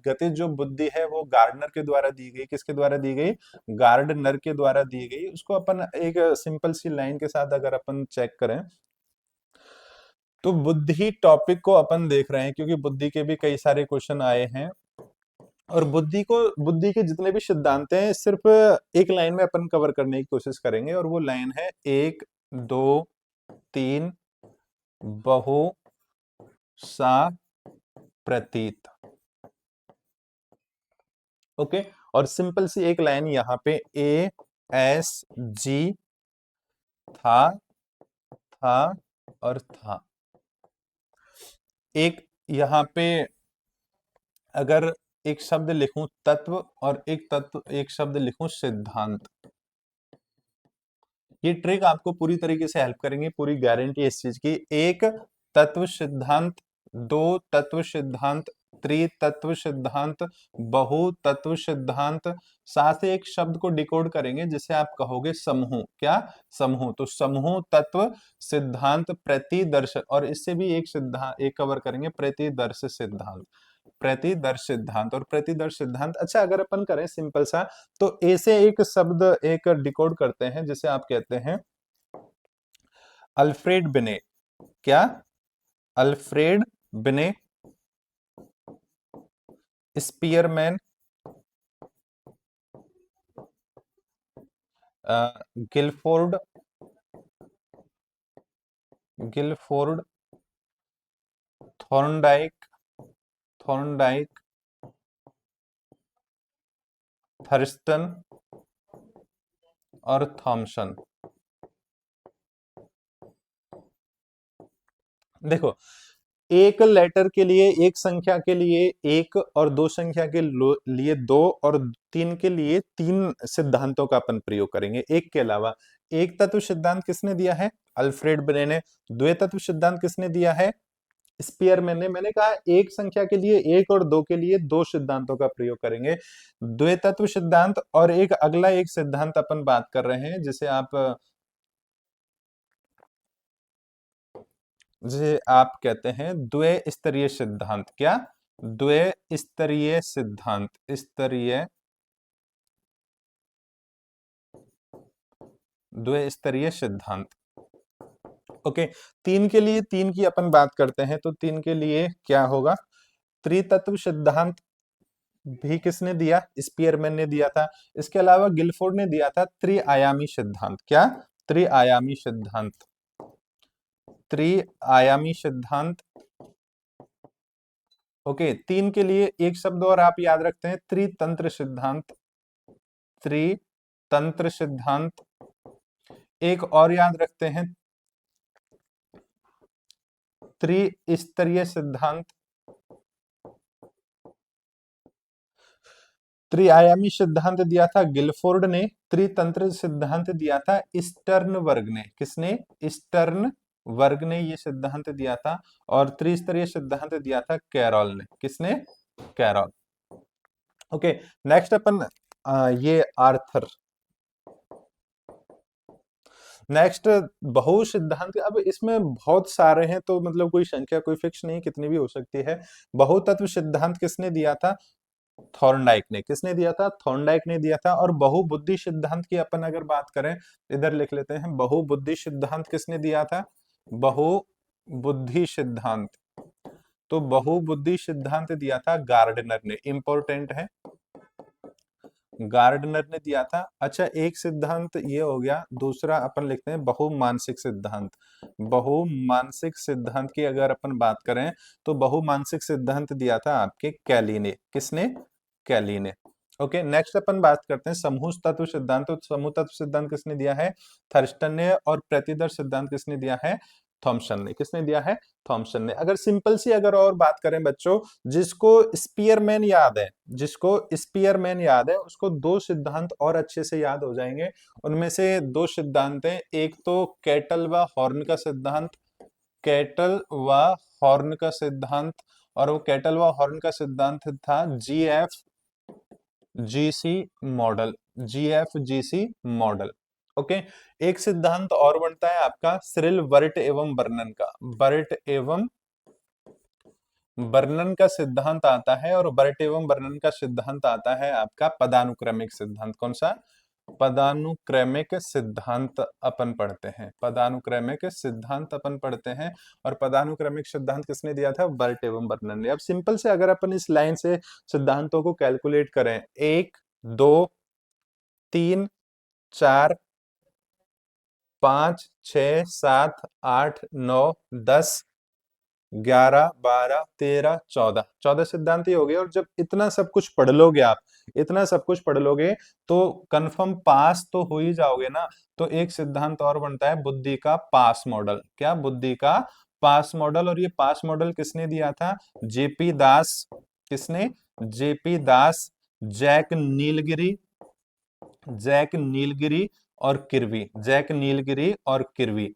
गतिज जो बुद्धि है वो गार्डनर के द्वारा दी गई, किसके द्वारा दी गई, गार्डनर के द्वारा दी गई। उसको अपन एक सिंपल सी लाइन के साथ अगर अपन चेक करें, तो बुद्धि टॉपिक को अपन देख रहे हैं, क्योंकि बुद्धि के भी कई सारे क्वेश्चन आए हैं, और बुद्धि के जितने भी सिद्धांत हैं सिर्फ एक लाइन में अपन कवर करने की कोशिश करेंगे, और वो लाइन है 1 2 3 बहु सा प्रतीत। ओके, और सिंपल सी एक लाइन यहाँ पे ए एस जी था और था। एक यहाँ पे अगर एक शब्द लिखूं तत्व और एक शब्द लिखूं सिद्धांत, ये ट्रिक आपको पूरी तरीके से हेल्प करेंगे, पूरी गारंटी इस चीज की। एक तत्व सिद्धांत, दो तत्व सिद्धांत, त्रितत्व सिद्धांत, बहु तत्व सिद्धांत, साथ ही एक शब्द को डिकोड करेंगे जिसे आप कहोगे समूह। क्या? समूह। तो समूह तत्व सिद्धांत प्रतिदर्श, और इससे भी एक सिद्धांत एक कवर करेंगे, प्रतिदर्श सिद्धांत। प्रतिदर्श सिद्धांत और प्रतिदर्श सिद्धांत। अच्छा, अगर अपन करें सिंपल सा, तो ए से एक शब्द एक डिकोड करते हैं जिसे आप कहते हैं अल्फ्रेड बिने। क्या? Alfred Binet, Spearman, Guilford, Guilford, Thorndike, Thorndike, Thurstone और थॉमसन। देखो, एक लेटर के लिए, एक संख्या के लिए एक, और दो संख्या के लिए दो, और तीन के लिए तीन सिद्धांतों का अपन प्रयोग करेंगे एक के अलावा। एक तत्व सिद्धांत किसने दिया है? अल्फ्रेड बिने ने। द्वैतत्व सिद्धांत किसने दिया है? स्पीयरमैन ने। मैंने कहा एक संख्या के लिए एक और दो के लिए दो सिद्धांतों का प्रयोग करेंगे, द्वैतत्व सिद्धांत। और एक अगला एक सिद्धांत अपन बात कर रहे हैं जिसे आप कहते हैं द्वय स्तरीय सिद्धांत। क्या? द्वय स्तरीय सिद्धांत, स्तरीय, द्वय स्तरीय सिद्धांत। ओके, तीन के लिए तीन की अपन बात करते हैं, तो तीन के लिए क्या होगा? त्रितत्व सिद्धांत भी किसने दिया? स्पीयरमैन ने दिया था। इसके अलावा गिलफोर्ड ने दिया था त्रिआयामी सिद्धांत। क्या? त्रिआयामी सिद्धांत, त्रिआयामी सिद्धांत। ओके, तीन के लिए एक शब्द और आप याद रखते हैं, त्रितंत्र सिद्धांत, त्रितंत्र सिद्धांत। एक और याद रखते हैं, त्रिस्तरीय सिद्धांत। त्रिआयामी सिद्धांत दिया था गिलफोर्ड ने, त्रितंत्र सिद्धांत दिया था स्टर्नबर्ग ने। किसने? स्टर्नबर्ग ने ये सिद्धांत दिया था। और त्रिस्तरीय सिद्धांत दिया था कैरॉल ने। किसने? कैरॉल। ओके, नेक्स्ट अपन ये आर्थर। नेक्स्ट बहु सिद्धांत। अब इसमें बहुत सारे हैं, तो मतलब कोई संख्या कोई फिक्स नहीं, कितनी भी हो सकती है। बहुतत्व सिद्धांत किसने दिया था? थॉर्नडाइक ने। किसने दिया था? थॉर्नडाइक ने दिया था। और बहुबुद्धि सिद्धांत की अपन अगर बात करें, इधर लिख लेते हैं, बहुबुद्धि सिद्धांत किसने दिया था? बहुबुद्धि सिद्धांत, तो बहुबुद्धि सिद्धांत दिया था गार्डनर ने। इंपॉर्टेंट है, गार्डनर ने दिया था। अच्छा, एक सिद्धांत ये हो गया। दूसरा अपन लिखते हैं बहुमानसिक सिद्धांत। बहुमानसिक सिद्धांत की अगर अपन बात करें, तो बहुमानसिक सिद्धांत दिया था आपके कैली ने। किसने? कैली ने। ओके, नेक्स्ट अपन बात करते हैं समूह तत्व सिद्धांत। तो समूह तत्व सिद्धांत किसने दिया है? थर्स्टन ने। और प्रतिदर्श सिद्धांत किसने दिया है? थॉमसन ने। किसने दिया है? थॉमसन ने। अगर सिंपल सी अगर और बात करें बच्चों, जिसको स्पीयरमैन याद है, जिसको स्पीयरमैन याद है, उसको दो सिद्धांत और अच्छे से याद हो जाएंगे। उनमें से दो सिद्धांत हैं, एक तो कैटल व हॉर्न का सिद्धांत, कैटल व हॉर्न का सिद्धांत। और वो कैटल व हॉर्न का सिद्धांत था GF GC model, GFGC model. Okay, एक सिद्धांत और बनता है आपका सिरिल वर्ट एवं बर्नन का। वर्ट एवं बर्नन का सिद्धांत आता है, और वर्ट एवं बर्नन का सिद्धांत आता है आपका पदानुक्रमिक सिद्धांत। कौन सा? पदानुक्रमिक सिद्धांत अपन पढ़ते हैं, पदानुक्रमिक सिद्धांत अपन पढ़ते हैं। और पदानुक्रमिक सिद्धांत किसने दिया था? वर्ट एवं बर्नन ने। अब सिंपल से अगर अपन इस लाइन से सिद्धांतों को कैलकुलेट करें, एक, दो, तीन, चार, पांच, छह, सात, आठ, नौ, 10, 11, 12, 13, 14, 14 सिद्धांत ही हो गए। और जब इतना सब कुछ पढ़ लोगे आप, इतना सब कुछ पढ़ लोगे तो कंफर्म पास तो हो ही जाओगे ना। तो एक सिद्धांत और बनता है बुद्धि का पास मॉडल। क्या? बुद्धि का पास मॉडल। और ये पास मॉडल किसने दिया था? जेपी दास। किसने? जेपी दास, जैक नीलगिरी, जैक नीलगिरी और किर्वी, जैक नीलगिरी और किर्वी,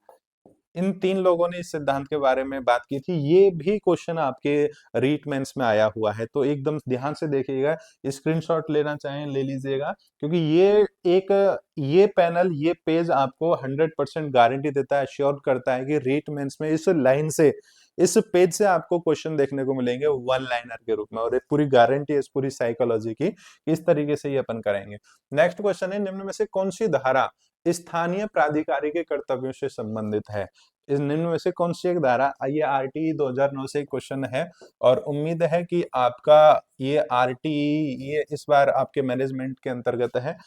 इन तीन लोगों ने इस सिद्धांत के बारे में बात की थी। ये भी क्वेश्चन आपके रीट मेंस में आया हुआ है, तो एकदम ध्यान से देखिएगा। स्क्रीनशॉट लेना चाहें ले लीजिएगा, क्योंकि ये पैनल, ये पेज आपको 100% गारंटी देता है, श्योर करता है कि रीट मेंस में इस लाइन से, इस पेज से आपको क्वेश्चन देखने को मिलेंगे वन लाइनर के रूप में। और एक पूरी गारंटी है इस पूरी साइकोलॉजी की, इस तरीके से ये अपन करेंगे। नेक्स्ट क्वेश्चन है, निम्न में से कौन सी धारा स्थानीय प्राधिकारी के कर्तव्यों से संबंधित है? इस निम्न में से कौन सी एक धारा? ये आरटीई 2009 से क्वेश्चन है, और उम्मीद है कि आपका ये आरटीई ये इस बार आपके मैनेजमेंट के अंतर्गत है।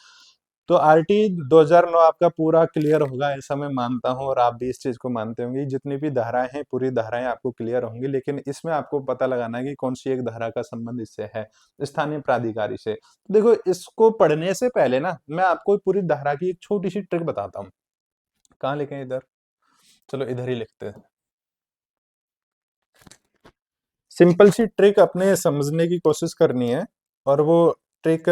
तो आरटीई 2009 आपका पूरा क्लियर होगा ऐसा मैं मानता हूं, और आप भी इस चीज को मानते होंगे। जितनी भी धाराएं हैं, पूरी धाराएं आपको क्लियर होंगी, लेकिन इसमें आपको पता लगाना है कि कौन सी एक धारा का संबंध इससे है, स्थानीय प्राधिकारी से। देखो, इसको पढ़ने से पहले ना मैं आपको पूरी धारा की एक छोटी सी ट्रिक बताता हूँ। कहाँ लिखें? इधर, चलो इधर ही लिखते हैं। सिंपल सी ट्रिक अपने समझने की कोशिश करनी है, और वो ट्रिक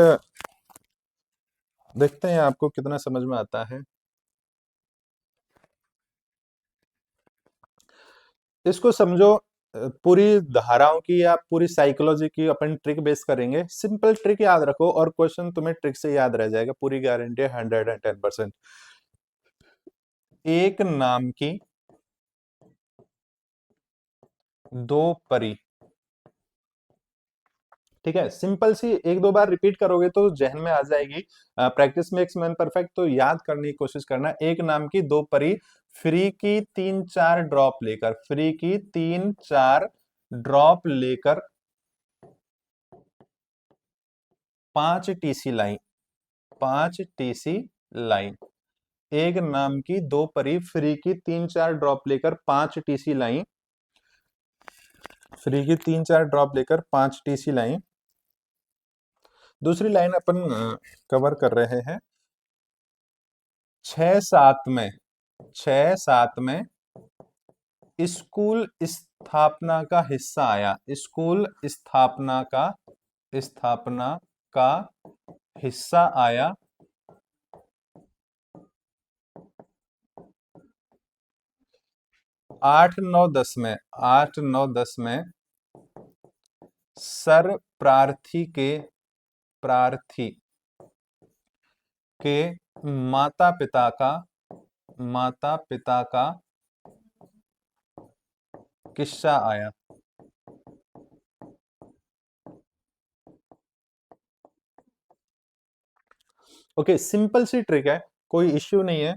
देखते हैं आपको कितना समझ में आता है। इसको समझो, पूरी धाराओं की या पूरी साइकोलॉजी की अपन ट्रिक बेस करेंगे। सिंपल ट्रिक याद रखो, और क्वेश्चन तुम्हें ट्रिक से याद रह जाएगा, पूरी गारंटी है 110%। एक नाम की दो परी। ठीक है, सिंपल सी एक दो बार रिपीट करोगे तो जहन में आ जाएगी। प्रैक्टिस मेक्स मैन परफेक्ट, तो याद करने की कोशिश करना। एक नाम की दो परी, फ्री की 3-4 ड्रॉप लेकर, फ्री की 3-4 ड्रॉप लेकर 5 टीसी लाइन, 5 टीसी लाइन। एक नाम की दो परी, फ्री की 3-4 ड्रॉप लेकर 5 टीसी लाइन, फ्री की 3-4 ड्रॉप लेकर 5 टीसी लाइन। दूसरी लाइन अपन कवर कर रहे हैं। 6-7 में, 6-7 में स्कूल स्थापना का हिस्सा आया, स्कूल स्थापना का हिस्सा आया। 8-9-10 में, 8-9-10 में सर प्रार्थी के माता पिता का किस्सा आया। ओके, सिंपल सी ट्रिक है, कोई इश्यू नहीं है।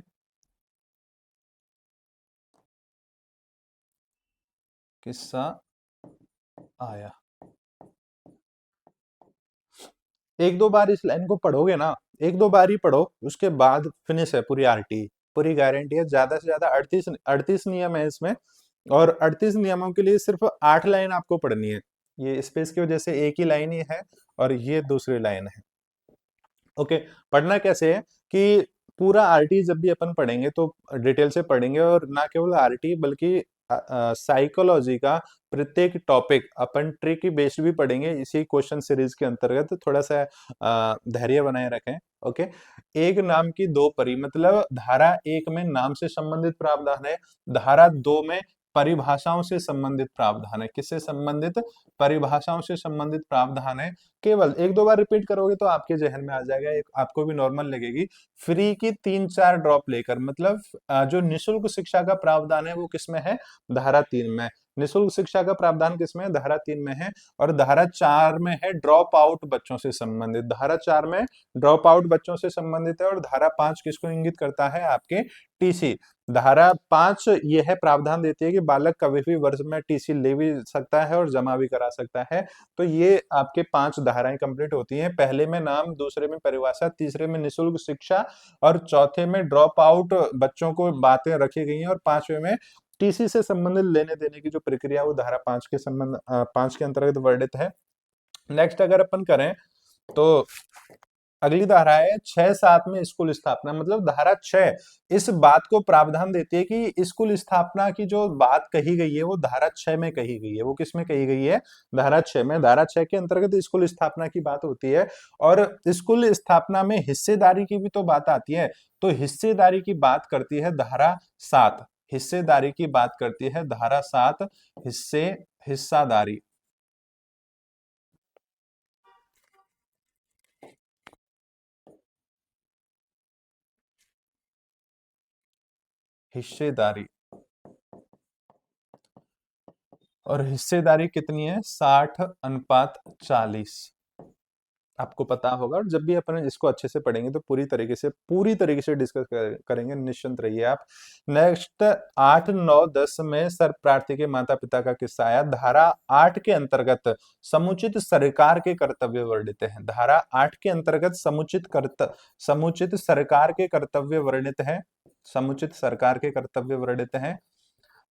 किस्सा आया, एक दो बार इस लाइन को पढ़ोगे ना, एक दो बार ही पढ़ो, उसके बाद फिनिश है पूरी आरटी, पूरी गारंटी है। ज्यादा से ज्यादा 38 नियम है इसमें, और 38 नियमों के लिए सिर्फ 8 लाइन आपको पढ़नी है। ये स्पेस की वजह से एक ही लाइन ही है, और ये दूसरी लाइन है। ओके, पढ़ना कैसे है कि पूरा आरटी जब भी अपन पढ़ेंगे तो डिटेल से पढ़ेंगे, और ना केवल आरटी बल्कि साइकोलॉजी का प्रत्येक टॉपिक अपन ट्रिक बेस्ड भी पढ़ेंगे इसी क्वेश्चन सीरीज के अंतर्गत। थोड़ा सा धैर्य बनाए रखें। ओके, एक नाम की दो परी, मतलब धारा एक में नाम से संबंधित प्रावधान है, धारा दो में परिभाषाओं से संबंधित प्रावधान है। किससे संबंधित? परिभाषाओं से संबंधित प्रावधान है। केवल एक दो बार रिपीट करोगे तो आपके जहन में आ जाएगा, एक आपको भी नॉर्मल लगेगी। फ्री की 3-4 ड्रॉप लेकर, मतलब जो निशुल्क शिक्षा का प्रावधान है वो किसमें है? धारा 3 में। निशुल्क शिक्षा का प्रावधान किसमें है? धारा 3 में है। और धारा 4 में है ड्रॉप आउट बच्चों से संबंधित, धारा 4 में ड्रॉप आउट बच्चों से संबंधित है। और धारा 5 किसको इंगित करता है? आपके टीसी। धारा 5 यह है प्रावधान देती है कि बालक कभी भी वर्ष में टीसी ले भी सकता है और जमा भी करा सकता है। तो ये आपके 5 धाराएं कंप्लीट होती हैं। पहले में नाम, दूसरे में परिभाषा, तीसरे में निशुल्क शिक्षा, और चौथे में ड्रॉप आउट बच्चों को बातें रखी गई हैं, और पांचवे में टीसी से संबंधित लेने देने की जो प्रक्रिया वो धारा 5 के संबंध 5 के अंतर्गत वर्णित है। नेक्स्ट अगर अपन करें तो अगली धारा है 6-7 में स्कूल स्थापना, मतलब धारा 6 इस बात को प्रावधान देती है कि स्कूल स्थापना की जो बात कही गई है वो धारा 6 में कही गई है। वो किस में कही गई है? धारा 6 में। धारा 6 के अंतर्गत स्कूल स्थापना की बात होती है और स्कूल स्थापना में हिस्सेदारी की भी तो बात आती है। तो हिस्सेदारी की बात करती है धारा 7। हिस्सेदारी की बात करती है धारा 7, हिस्सादारी। हिस्सेदारी और हिस्सेदारी कितनी है? 60:40। आपको पता होगा और जब भी अपन इसको अच्छे से पढ़ेंगे तो पूरी तरीके से डिस्कस करेंगे, निश्चिंत रहिए आप। नेक्स्ट 8, 9, 10 में सर्व प्रार्थी के माता पिता का किस्सा आया। धारा 8 के अंतर्गत समुचित सरकार के कर्तव्य वर्णित हैं। धारा 8 के अंतर्गत समुचित सरकार के कर्तव्य वर्णित हैं। समुचित सरकार के कर्तव्य वर्णित हैं।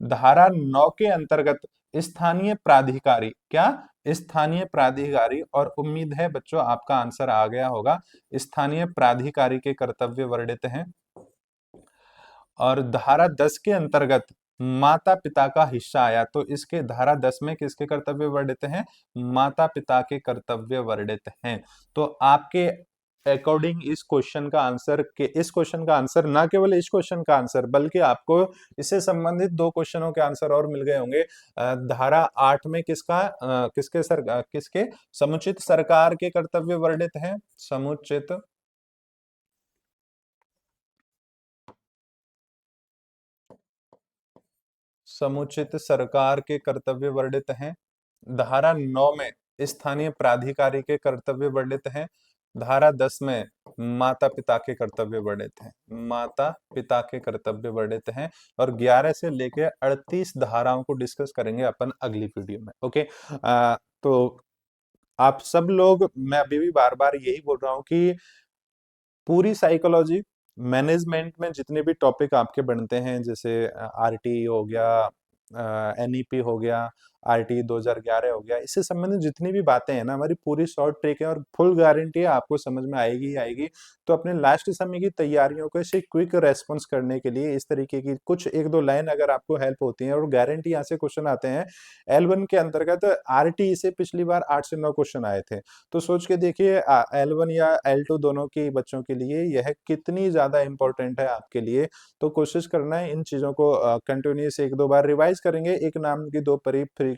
धारा 9 के अंतर्गत स्थानीय प्राधिकारी, क्या? स्थानीय प्राधिकारी, और उम्मीद है बच्चों आपका आंसर आ गया होगा। स्थानीय प्राधिकारी के कर्तव्य वर्णित हैं। और धारा 10 के अंतर्गत माता पिता का हिस्सा आया, तो इसके धारा 10 में किसके कर्तव्य वर्णित हैं? माता पिता के कर्तव्य वर्णित हैं। तो आपके अकॉर्डिंग इस क्वेश्चन का आंसर ना केवल इस क्वेश्चन का आंसर बल्कि आपको इससे संबंधित 2 क्वेश्चनों के आंसर और मिल गए होंगे। धारा 8 में किसके समुचित सरकार के कर्तव्य वर्णित हैं। समुचित सरकार के कर्तव्य वर्णित हैं। धारा 9 में स्थानीय प्राधिकारी के कर्तव्य वर्णित हैं। धारा 10 में माता पिता के कर्तव्य वर्णित हैं। माता पिता के कर्तव्य वर्णित हैं। और 11 से लेकर 38 धाराओं को डिस्कस करेंगे अपन अगली वीडियो में। ओके, तो आप सब लोग, मैं अभी भी बार बार यही बोल रहा हूं कि पूरी साइकोलॉजी मैनेजमेंट में जितने भी टॉपिक आपके बनते हैं, जैसे आरटी हो गया, एनईपी हो गया, आरटी 2011 हो गया, इससे संबंधित जितनी भी बातें हैं ना, हमारी पूरी शॉर्ट ट्रिक है और फुल गारंटी है आपको समझ में आएगी ही आएगी। तो अपने लास्ट समय की तैयारियों को इसे क्विक रेस्पॉन्स करने के लिए इस तरीके की कुछ 1-2 लाइन अगर आपको हेल्प होती है, और गारंटी यहाँ से क्वेश्चन आते हैं। L1 के अंतर्गत आरटी से पिछली बार 8 से 9 क्वेश्चन आए थे, तो सोच के देखिए L1 या L2 दोनों के बच्चों के लिए यह कितनी ज्यादा इंपॉर्टेंट है आपके लिए। तो कोशिश करना है इन चीजों को कंटिन्यूस 1-2 बार रिवाइज करेंगे। एक नाम की 2 परी, फ्री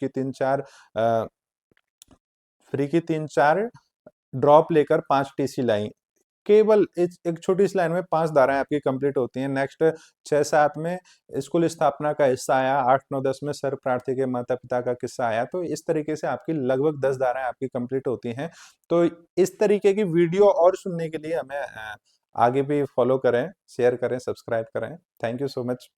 की 3-4 ड्रॉप लेकर 5 टीसी लाइन, केवल एक छोटी सी लाइन में 5 धाराएं आपकी कंप्लीट होती हैं। नेक्स्ट 6-7 में स्कूल स्थापना का हिस्सा आया। 8-9-10 में सर्व प्रार्थी के माता पिता का किस्सा आया। तो इस तरीके से आपकी लगभग 10 धाराएं आपकी कंप्लीट होती हैं। तो इस तरीके की वीडियो और सुनने के लिए हमें आगे भी फॉलो करें, शेयर करें, सब्सक्राइब करें। Thank you so much.